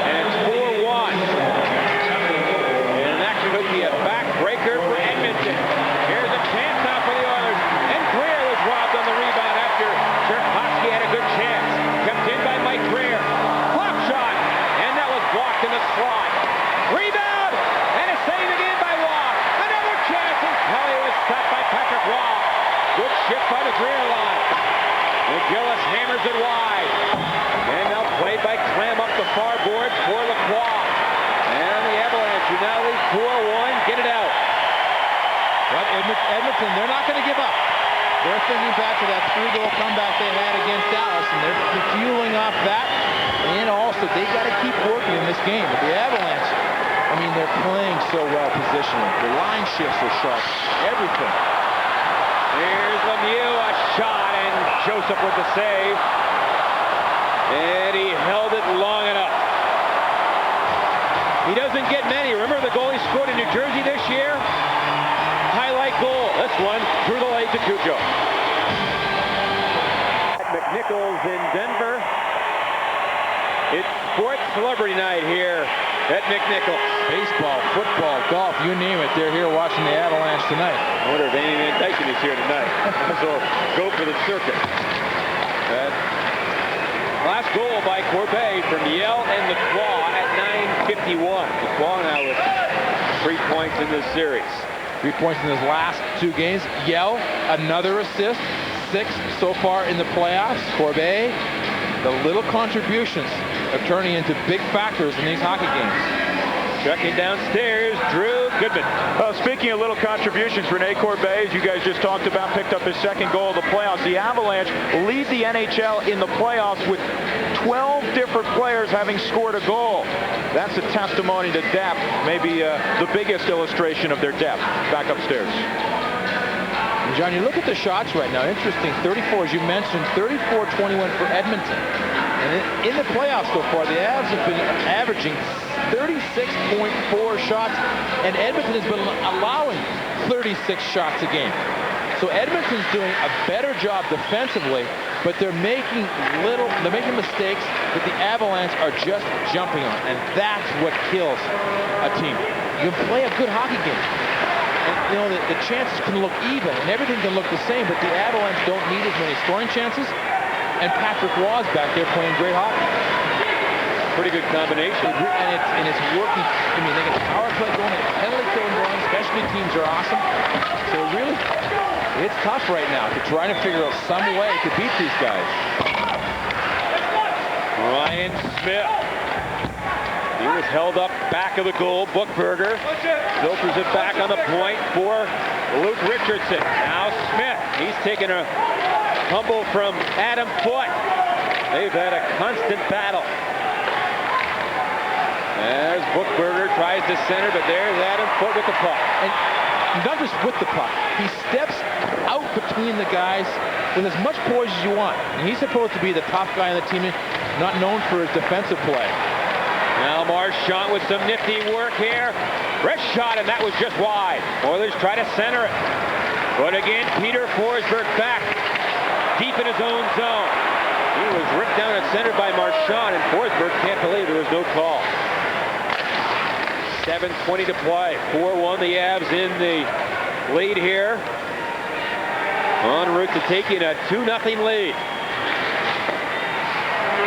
And it's 4-1. And that could be a backbreaker for Edmonton. Here's a chance now for the Oilers. And Greer was robbed on the rebound after Sherpotski had a good chance. Kept in by Mike Greer. Flop shot. And that was blocked in the slot. Rebound. And a save again by Waugh. Another chance. And Kelly was stopped by Patrick Waugh. Good shift by the Greer line. And Gillis hammers it wide. And now played by Clem up the far board for Lacroix. And the Avalanche now lead 4-1. Get it out. But Edmonton, they're not going to give up. They're thinking back to that 3-goal comeback they had against Dallas, and they're fueling off that. And also, they got to keep working in this game. But the Avalanche, I mean, they're playing so well positionally. The line shifts are sharp. Everything. Here's Lemieux, a shot, and Joseph with the save. And he held it long enough. He doesn't get many. Remember the goal he scored in New Jersey this year? Highlight goal. This one through the leg to Cujo. McNichols in Denver. It's sports celebrity night here at McNichols. Baseball, football, golf, you name it. They're here watching the Avalanche tonight. I wonder if Andy Van Dyken is here tonight. So go for the circuit. Last goal by Corbett from Yell and the Claw at 9:51. The Claw now with 3 points in this series. 3 points in his last 2 games. Yell, another assist. 6 so far in the playoffs. Corbett, the little contributions are turning into big factors in these hockey games. Checking downstairs, Drew Goodman. Speaking of little contributions, Rene Corbett, as you guys just talked about, picked up his 2nd goal of the playoffs. The Avalanche lead the NHL in the playoffs with 12 different players having scored a goal. That's a testimony to depth, maybe the biggest illustration of their depth. Back upstairs. And John, you look at the shots right now. Interesting, 34, as you mentioned, 34-21 for Edmonton. And in the playoffs so far, the Avs have been averaging 36.4 shots, and Edmonton has been allowing 36 shots a game. So Edmonton's doing a better job defensively, but they're making mistakes that the Avalanche are just jumping on, and that's what kills a team. You can play a good hockey game, and you know the chances can look even, and everything can look the same, but the Avalanche don't need as many scoring chances. And Patrick Waugh's back there playing great hockey. Pretty good combination. And it's working. I mean, they get the power play going, they get the penalty killing going, specialty teams are awesome. So really, it's tough right now to try to figure out some way to beat these guys. Ryan Smith. He was held up back of the goal. Bookberger filters it back on the point for Luke Richardson. Now Smith, he's taking a tumble from Adam Foote. They've had a constant battle. There's Bookberger, tries to center, but there's Adam Foote with the puck. And not just with the puck, he steps out between the guys with as much poise as you want. And he's supposed to be the top guy on the team, not known for his defensive play. Now Marchand with some nifty work here. Wrist shot, and that was just wide. Oilers try to center it. But again, Peter Forsberg back deep in his own zone. He was ripped down and centered by Marchand, and Forsberg can't believe there was no call. 7:20 to play. 4-1 the Avs in the lead here. En route to taking a 2-0 lead.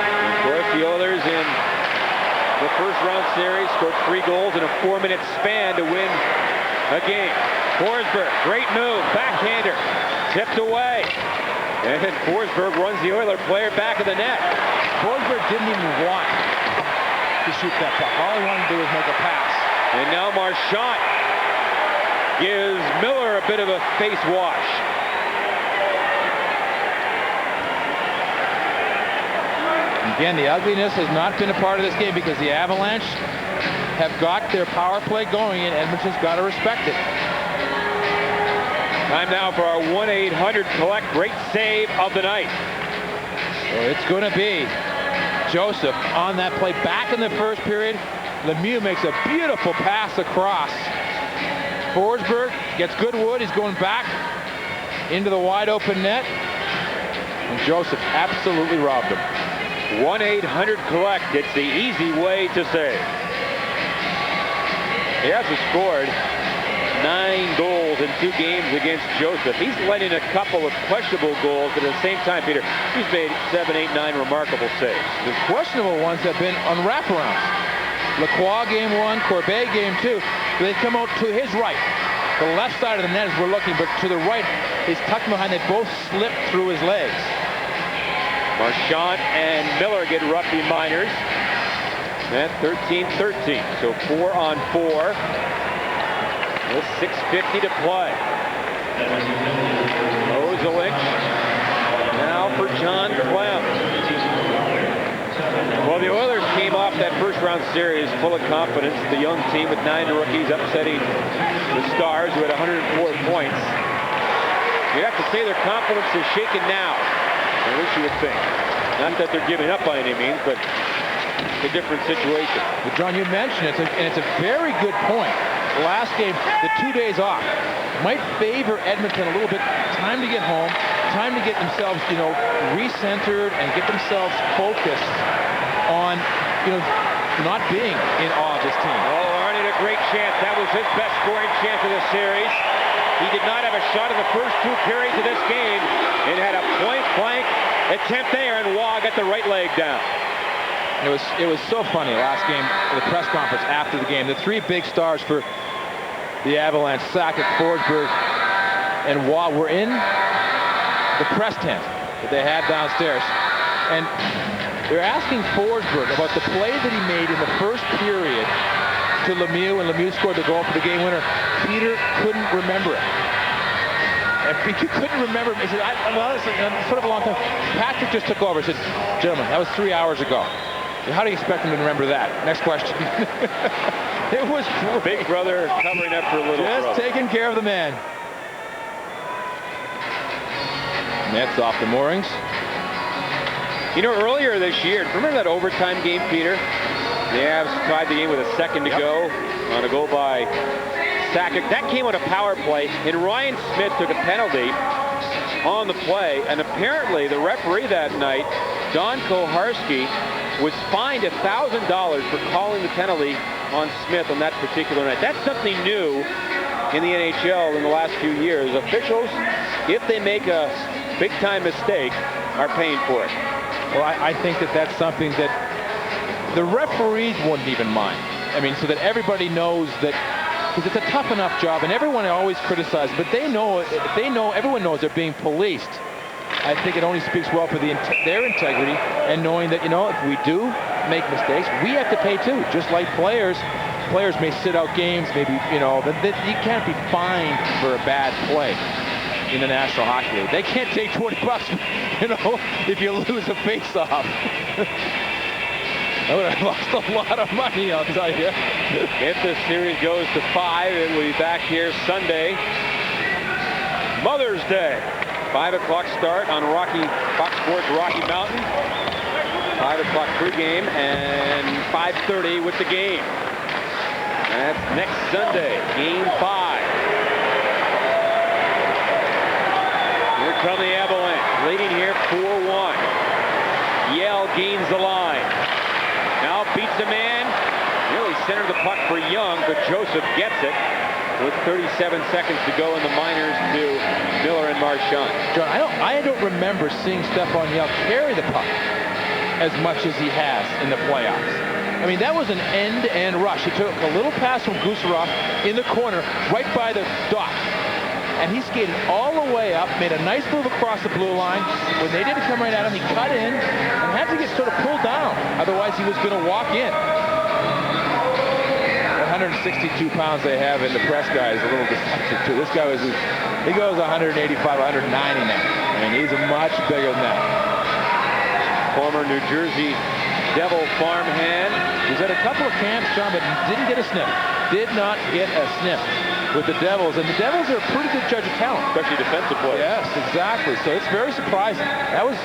And of course, the Oilers in the first round series, scored 3 goals in a 4-minute span to win a game. Forsberg, great move, backhander, tipped away. And Forsberg runs the Oiler player back of the net. Forsberg didn't even want to shoot that puck. All he wanted to do was make a pass. And now Marchand gives Miller a bit of a face wash. Again, the ugliness has not been a part of this game because the Avalanche have got their power play going, and Edmonton's got to respect it. Time now for our 1-800-COLLECT great save of the night. So it's going to be Joseph on that play back in the first period. Lemieux makes a beautiful pass across. Forsberg gets good wood. He's going back into the wide open net. And Joseph absolutely robbed him. 1-800-COLLECT. It's the easy way to save. He hasn't scored 9 goals in 2 games against Joseph. He's let in a couple of questionable goals, but at the same time, Peter, he's made 7, 8, 9 remarkable saves. The questionable ones have been on wraparounds. Lacroix game 1, Corbet game 2. They come out to his right. The left side of the net as we're looking, but to the right, he's tucked behind. They both slip through his legs. Marchand and Miller get Ruffy minors. At 13-13, so 4 on 4. With 6:50 to play. Ozelich now for John Clem. Well, the Oilers came off that first round series full of confidence. The young team with 9 rookies upsetting the Stars, who had 104 points. You have to say their confidence is shaken now. At least you would think. Not that they're giving up by any means, but a different situation. But John, you mentioned it, and it's a very good point. The last game, the 2 days off, might favor Edmonton a little bit. Time to get home, time to get themselves, recentered and get themselves focused on, not being in awe of this team. Oh, Arnie had a great chance. That was his best scoring chance of the series. He did not have a shot in the first 2 periods of this game and had a point-blank attempt there, and Waugh got the right leg down. It was so funny last game, the press conference after the game. The 3 big stars for the Avalanche, Sakic, Forsberg, and Waugh, were in the press tent that they had downstairs. And they're asking Forsberg about the play that he made in the first period to Lemieux, and Lemieux scored the goal for the game winner. Peter couldn't remember it. And Peter couldn't remember it. He said, it's sort of a long time. Patrick just took over. He said, gentlemen, that was 3 hours ago. How do you expect him to remember that? Next question. It was great. Big brother covering up for little brother. Just taking care of the man. Nets off the moorings. Earlier this year, remember that overtime game, Peter? The Avs tied the game with a second to go on a goal by Sakic. That came on a power play, and Ryan Smith took a penalty on the play, and apparently the referee that night, Don Koharski, was fined $1,000 for calling the penalty on Smith on that particular night. That's something new in the NHL in the last few years. Officials, if they make a big-time mistake, are paying for it. Well, I think that's something that the referees wouldn't even mind. I mean, so that everybody knows that, because it's a tough enough job, and everyone always criticizes, but everyone knows they're being policed. I think it only speaks well for their integrity, and knowing that, if we do make mistakes, we have to pay too. Just like players may sit out games, maybe, that you can't be fined for a bad play in the National Hockey League. They can't take $20, if you lose a face-off. I would have lost a lot of money, I'll tell you. If the series goes to 5, it will be back here Sunday, Mother's Day. 5 o'clock start on Fox Sports Rocky Mountain. 5 o'clock pregame and 5:30 with the game. That's next Sunday, Game 5. Here come the Avalanche, leading here 4-1. Yell gains the line. Now beats a man. Really centered the puck for Young, but Joseph gets it with 37 seconds to go in the minors to Miller and Marchand. John, I don't remember seeing Stephon Yell carry the puck as much as he has in the playoffs. I mean, that was an end-to-end rush. He took a little pass from Gusarov in the corner, right by the dot. And he skated all the way up, made a nice move across the blue line. When they didn't come right at him, he cut in and had to get sort of pulled down. Otherwise, he was going to walk in. 162 pounds they have in the press guy is a little deceptive, too. This guy he goes 185, 190 now. I mean, he's much bigger than that. Former New Jersey Devil farmhand. He's at a couple of camps, John, but didn't get a sniff. Did not get a sniff with the Devils. And the Devils are a pretty good judge of talent. Especially defensive players. Yes, exactly. So it's very surprising. That was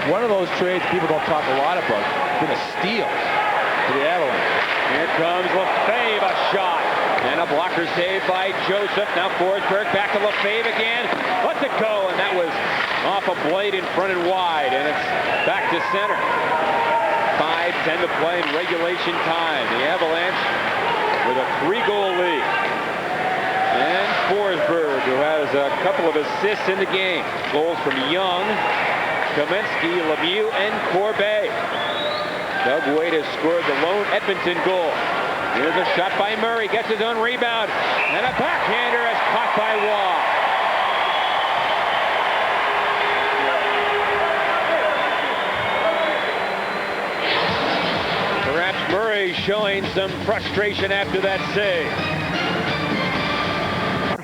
one of those trades people don't talk a lot about. Been a steal to the Avalanche. Here comes Lefebvre, a shot. And a blocker save by Joseph. Now Forsberg back to Lefebvre again. Lets it go, and that was off a blade in front and wide. And it's back to center. 5:10 to play in regulation time. The Avalanche with a 3-goal lead. And Forsberg, who has a couple of assists in the game. Goals from Young, Kamensky, Lemieux, and Corbet. Doug Wade has scored the lone Edmonton goal. Here's a shot by Murray, gets his own rebound, and a backhander is caught by Waugh. Perhaps Murray showing some frustration after that save.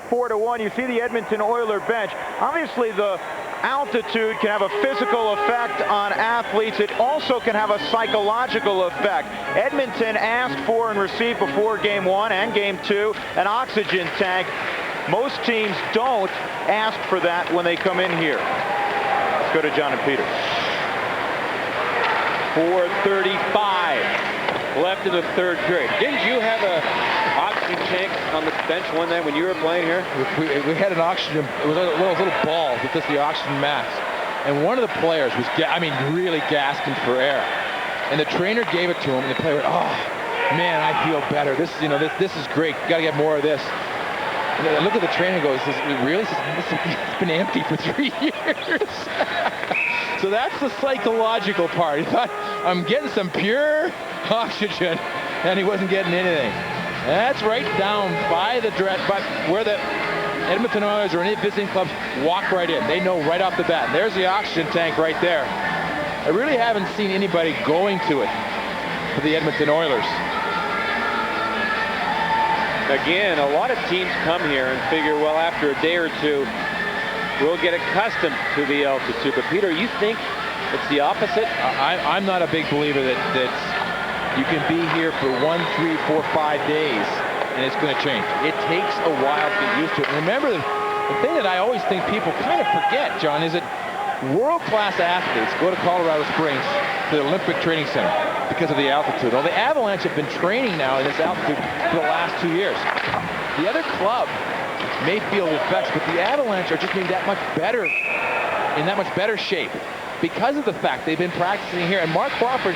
4-1. You see the Edmonton Oilers bench. Obviously, the altitude can have a physical effect on athletes. It also can have a psychological effect. Edmonton asked for and received before Game 1 and Game 2 an oxygen tank. Most teams don't ask for that when they come in here. Let's go to John and Peter. 4:35 left in the third period. Didn't you have a oxygen tank on the bench one night when you were playing here? We had an oxygen. It was one of those little balls with just the oxygen mask. And one of the players was, really gasping for air. And the trainer gave it to him, and the player went, "Oh, man, I feel better. This is great. You got to get more of this." And I look at the trainer and goes, "Really? It's been empty for 3 years." So that's the psychological part. He thought, I'm getting some pure oxygen, and he wasn't getting anything. That's right down by the dress, but where the Edmonton Oilers or any visiting clubs walk right in. They know right off the bat. There's the oxygen tank right there. I really haven't seen anybody going to it for the Edmonton Oilers. Again, a lot of teams come here and figure, well, after a day or two, we'll get accustomed to the altitude. But Peter, you think it's the opposite? I'm not a big believer that you can be here for 1, 3, 4, 5 days and it's going to change. It takes a while to get used to it. And remember, the thing that I always think people kind of forget, John, is that world-class athletes go to Colorado Springs to the Olympic Training Center because of the altitude. Well, the Avalanche have been training now in this altitude for the last 2 years. The other club may feel the effects, but the Avalanche are just being that much better, in that much better shape because of the fact they've been practicing here. And Mark Crawford,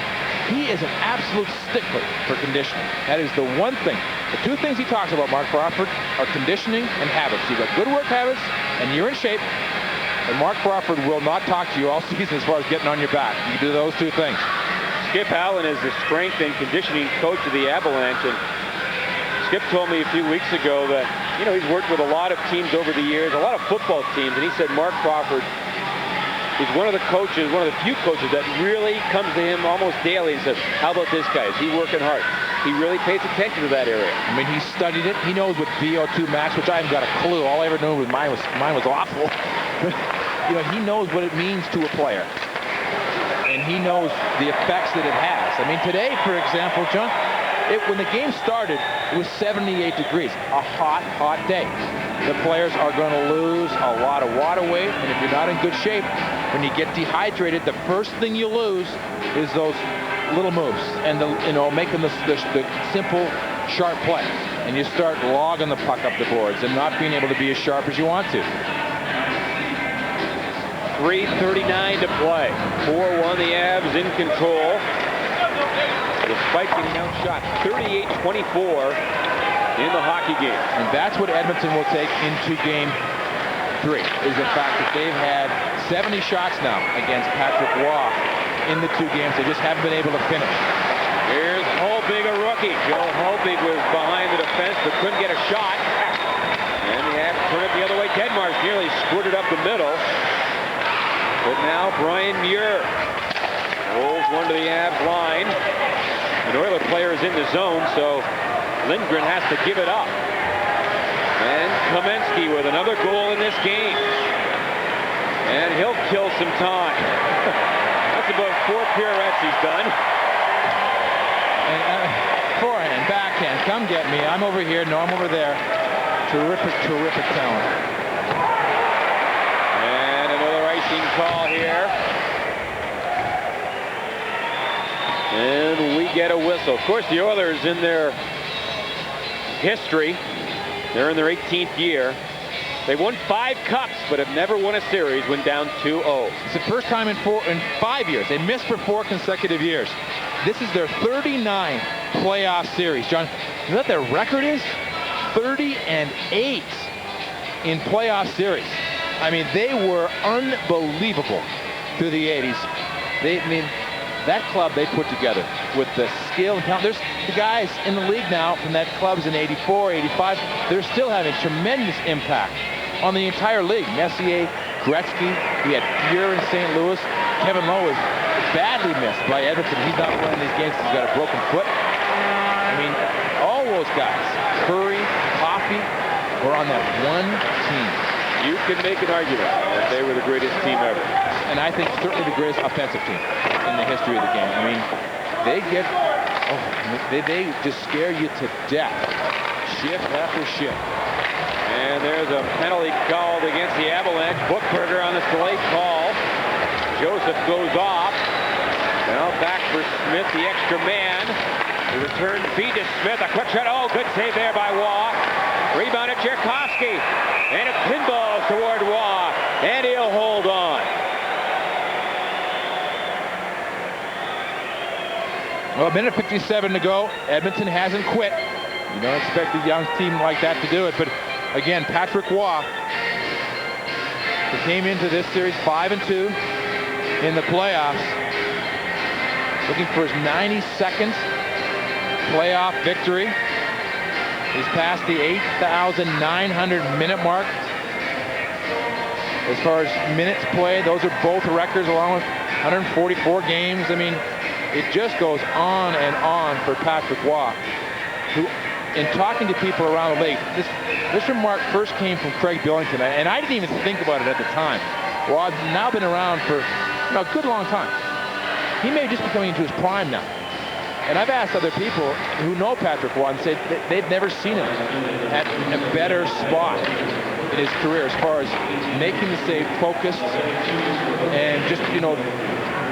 he is an absolute stickler for conditioning. That is the one thing. The two things he talks about, Mark Crawford, are conditioning and habits. You've got good work habits, and you're in shape. And Mark Crawford will not talk to you all season as far as getting on your back. You do those two things. Skip Allen is the strength and conditioning coach of the Avalanche, and Skip told me a few weeks ago that, he's worked with a lot of teams over the years, a lot of football teams, and he said Mark Crawford is one of the coaches, one of the few coaches that really comes to him almost daily and says, how about this guy? Is he working hard? He really pays attention to that area. I mean, he studied it. He knows what VO2 max, which I haven't got a clue. All I ever knew was mine was awful. He knows what it means to a player. And he knows the effects that it has. I mean, today, for example, John, when the game started, it was 78 degrees, a hot, hot day. The players are going to lose a lot of water weight, and if you're not in good shape, when you get dehydrated, the first thing you lose is those little moves and making the simple, sharp plays. And you start logging the puck up the boards and not being able to be as sharp as you want to. 3:39 to play. 4-1, the Avs in control. Despite getting outshot 38-24 in the hockey game. And that's what Edmonton will take into Game 3, is the fact that they've had 70 shots now against Patrick Waugh in the 2 games. They just haven't been able to finish. Here's Holbeck. Kamensky. Joe Hulbig was behind the defense but couldn't get a shot. And the Avs turn it the other way. Denmark nearly squirted up the middle. But now Brian Muir rolls one to the Avs line. An Oiler player is in the zone, so Lindgren has to give it up. And Kamensky with another goal in this game. And he'll kill some time. That's about 4 pirouettes he's done. And, forehand, backhand, come get me. I'm over here. No, I'm over there. Terrific, terrific talent. And another icing call here. And we get a whistle. Of course, the Oilers in their history, they're in their 18th year. They won 5 cups, but have never won a series when down 2-0. It's the first time in 5 years. They missed for 4 consecutive years. This is their 39th playoff series. John, you know what their record is? 30-8 in playoff series. I mean, they were unbelievable through the 80s. That club they put together with the skill and talent. There's the guys in the league now from that clubs in 84, 85. They're still having tremendous impact on the entire league. Messier, Gretzky, we had Fuhr in St. Louis. Kevin Lowe was badly missed by Edmonton. He's not playing these games because he's got a broken foot. I mean, all those guys, Curry, Coffey, were on that one team. You can make an argument that they were the greatest team ever. And I think certainly the greatest offensive team in the history of the game. I mean, they just scare you to death, shift after shift. And there's a penalty called against the Avalanche. Bookberger on the delayed call. Joseph goes off. Now back for Smith, the extra man. The return feed to Smith. A quick shot. Oh, good save there by Waugh. Rebound at Tchaikovsky. And it pinballs toward Waugh. And he'll hold on. Well, a minute 57 to go. Edmonton hasn't quit. You don't expect a young team like that to do it. But again, Patrick Waugh, who came into this series 5-2 in the playoffs, looking for his 92nd playoff victory. He's past the 8,900 minute mark. As far as minutes played, those are both records along with 144 games. I mean, it just goes on and on for Patrick Waugh, who, in talking to people around the league, this remark first came from Craig Billington, and I didn't even think about it at the time. Waugh's now been around for a good long time. He may just be coming into his prime now. And I've asked other people who know Patrick Waugh and said that they've never seen him at a better spot in his career as far as making the save, focused, and just,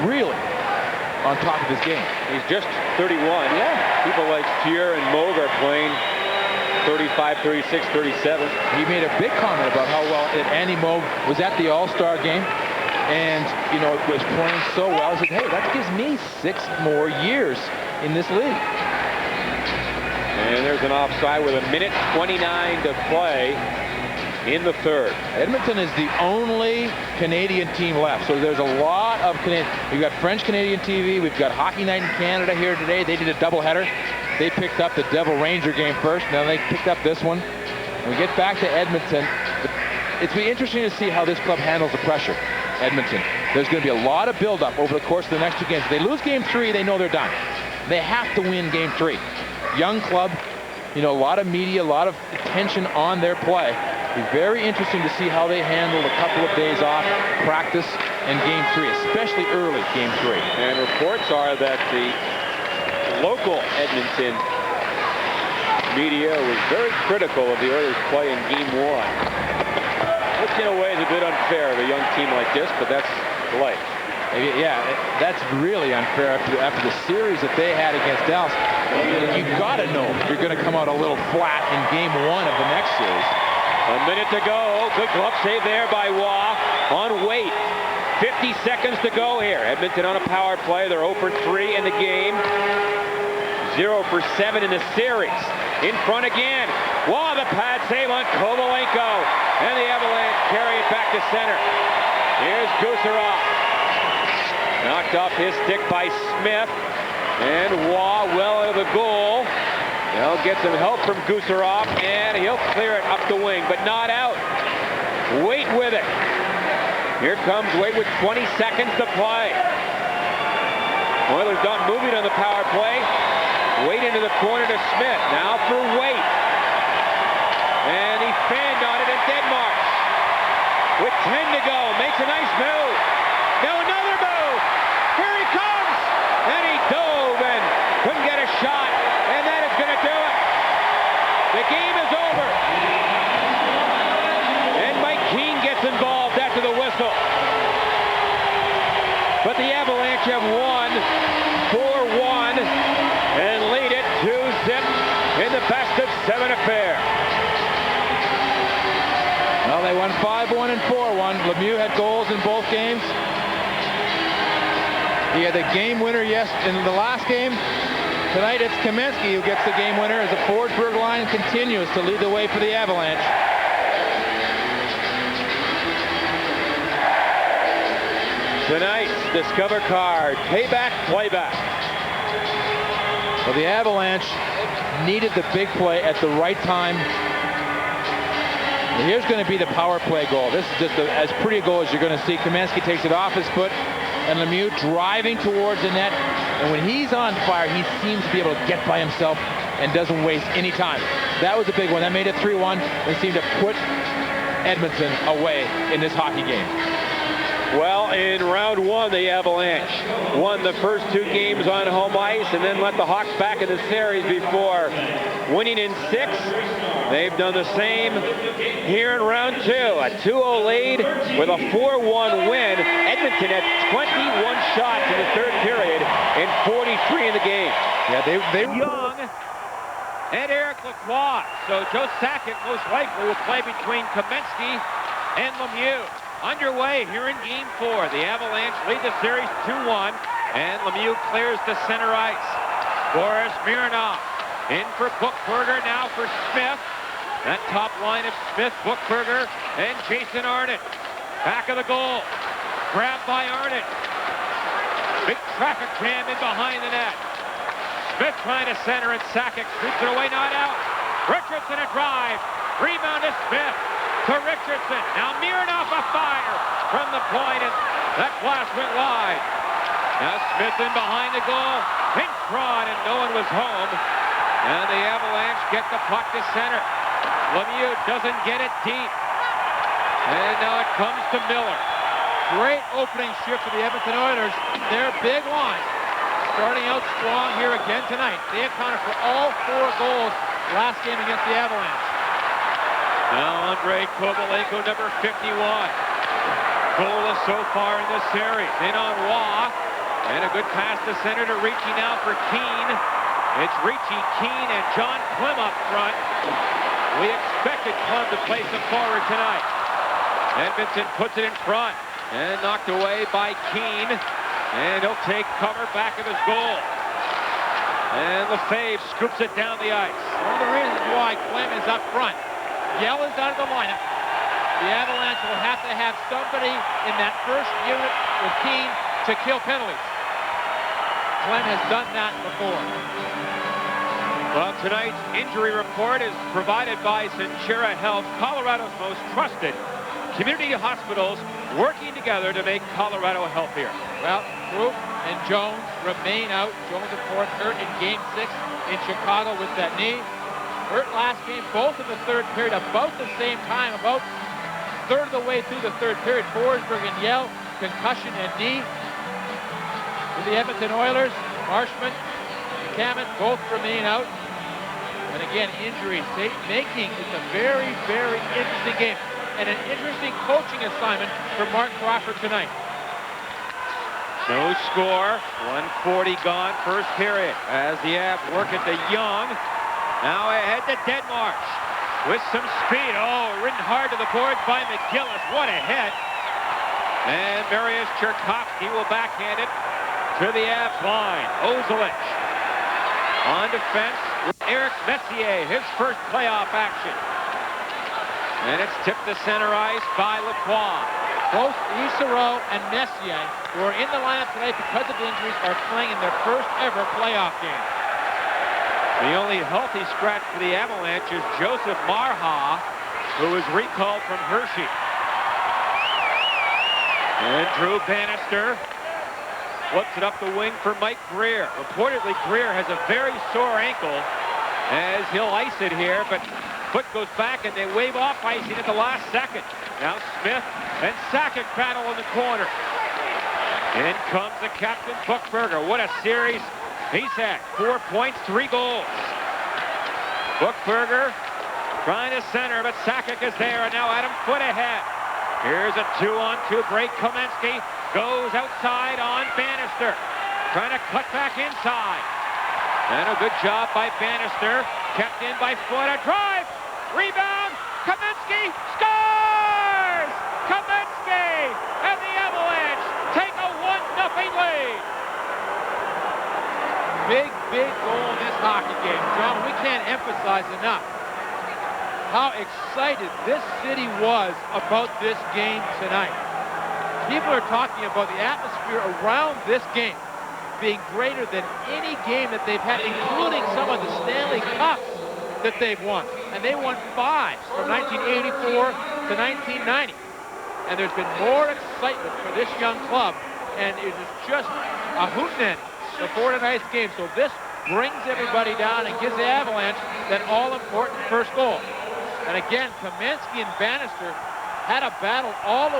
really on top of his game. He's just 31. Yeah. People like Fuhr and Moog are playing 35, 36, 37. He made a big comment about how well Andy Moog was at the All-Star game and, was playing so well. He said, hey, that gives me 6 more years in this league. And there's an offside with 1:29 to play in the third. Edmonton is the only Canadian team left, so there's a lot of Canadian. We've got French-Canadian TV. We've got Hockey Night in Canada here today. They did a doubleheader. They picked up the Devil Ranger game first. Now they picked up this one. When we get back to Edmonton, it's be interesting to see how this club handles the pressure. Edmonton. There's going to be a lot of buildup over the course of the next 2 games. If they lose game 3, they know they're done. They have to win game 3. Young club, a lot of media, a lot of attention on their play. It'll be very interesting to see how they handle a couple of days off, practice, and game 3, especially early game 3. And reports are that the local Edmonton media was very critical of the Oilers' play in game 1. Which in a way is a bit unfair of a young team like this, but that's life. Yeah, that's really unfair after the series that they had against Dallas. You've got to know you're going to come out a little flat in game 1 of the next series. A minute to go. Good glove save there by Waugh on Waite. 50 seconds to go here. Edmonton on a power play. They're 0 for 3 in the game. 0 for 7 in the series. In front again. Waugh, the pad save on Kovalenko. And the Avalanche carry it back to center. Here's Gusarov. Knocked off his stick by Smith. And Waugh well out of the goal. He'll get some help from Gusarov, and he'll clear it up the wing, but not out. Wait with it. Here comes Wait with 20 seconds to play. Oilers not moving on the power play. Wait into the corner to Smith. Now for Wait. And he fanned on it in Denmark. With 10 to go, makes a nice move. Now another move. Here he comes. And he dove and couldn't get a shot. And that is going to do it. The game is over. And Mike Keane gets involved after the whistle. But the Avalanche have won 4-1 and lead it 2-zip in the best-of-7 affair. Well, they won 5-1 and 4-1. Lemieux had goals in both games. He had the game winner in the last game. Tonight it's Kamensky who gets the game winner as the Forsberg line continues to lead the way for the Avalanche. Tonight's Discover card, payback, playback. Well, the Avalanche needed the big play at the right time. And here's going to be the power play goal. This is just as pretty a goal as you're going to see. Kamensky takes it off his foot, and Lemieux driving towards the net. And when he's on fire, he seems to be able to get by himself and doesn't waste any time. That was a big one. That made it 3-1 and seemed to put Edmonton away in this hockey game. Well, in round one, the Avalanche won the first 2 games on home ice and then let the Hawks back in the series before winning in 6. They've done the same here in round 2. A 2-0 lead with a 4-1 win. Edmonton had 21 shots in the third period and 43 in the game. Yeah, they Young and Eric Lacroix. So Joe Sakic most likely will play between Kamensky and Lemieux. Underway here in Game 4. The Avalanche lead the series 2-1, and Lemieux clears the center ice. Boris Mironov in for Buchberger, now for Smith. That top line of Smith, Buchberger, and Jason Arnott. Back of the goal. Grabbed by Arnott. Big traffic jam in behind the net. Smith trying to center, and Sakic shoots it away, not out. Richardson a drive. Rebound to Smith. To Richardson. Now Mironov a fire from the point, and that glass went wide. Now Smith in behind the goal. Pinch rod, and no one was home. And the Avalanche get the puck to center. Lemieux doesn't get it deep. And now it comes to Miller. great opening shift for the Edmonton Oilers. Their big line starting out strong here again tonight. They accounted for all 4 goals last game against the Avalanche. Now Andrei Kovalenko, number 51. Goalless so far in this series. In on Waugh. And a good pass to center to Ricci now for Keane. It's Ricci, Keane, and John Clem up front. We expected Clem to play some forward tonight. Edmonton puts it in front. And knocked away by Keane. And he'll take cover back of his goal. And Lefebvre scoops it down the ice. One of the reasons why Clem is up front. Yell is out of the lineup. The Avalanche will have to have somebody in that first unit with Keane to kill penalties. Clem has done that before. Well, tonight's injury report is provided by Centura Health, Colorado's most trusted community hospitals, working together to make Colorado healthier. Well, Roop and Jones remain out. Jones, of course, hurt in Game 6 in Chicago with that knee. Hurt last game, both in the third period, about the same time, about a third of the way through the third period. Forsberg and Yell, concussion and knee. For the Edmonton Oilers, Marshman, Kamen, both remain out. And again, injuries making it a very, very interesting game. And an interesting coaching assignment for Mark Crawford tonight. No score, 1:40 gone, first period. As the Avs work it to Young. Now ahead to Denmark with some speed. Oh, ridden hard to the boards by McGillis. What a hit. And Mariusz Cherkovsky will backhand it to the Avs line. Ozelich on defense with Eric Messier, his first playoff action. And it's tipped to center ice by Lacroix. Both Isero and Messier, who are in the lineup today because of injuries, are playing in their first ever playoff game. The only healthy scratch for the Avalanche is Joseph Marha, who was recalled from Hershey. And Drew Bannister flips it up the wing for Mike Greer. Reportedly, Greer has a very sore ankle as he'll ice it here, but foot goes back and they wave off icing at the last second. Now Smith and Sakic battle in the corner. In comes the captain, Buchberger. What a series he's had. 4 points, 3 goals. Buchberger trying to center, but Sakic is there, and now Adam Foote ahead. Here's a 2-on-2 break. Kamensky goes outside on Bannister, trying to cut back inside. And a good job by Bannister, kept in by Foote. Drive, rebound, Kamensky scores! Kamensky and the Avalanche take a 1-0 lead. Big goal in this hockey game, John. We can't emphasize enough how excited this city was about this game tonight. People are talking about the atmosphere around this game being greater than any game that they've had, including some of the Stanley Cups that they've won. And they won 5 from 1984 to 1990. And there's been more excitement for this young club, and it is just a hootenanny before tonight's game. So this brings everybody down and gives the Avalanche that all-important first goal. And again, Kamensky and Bannister had a battle all the way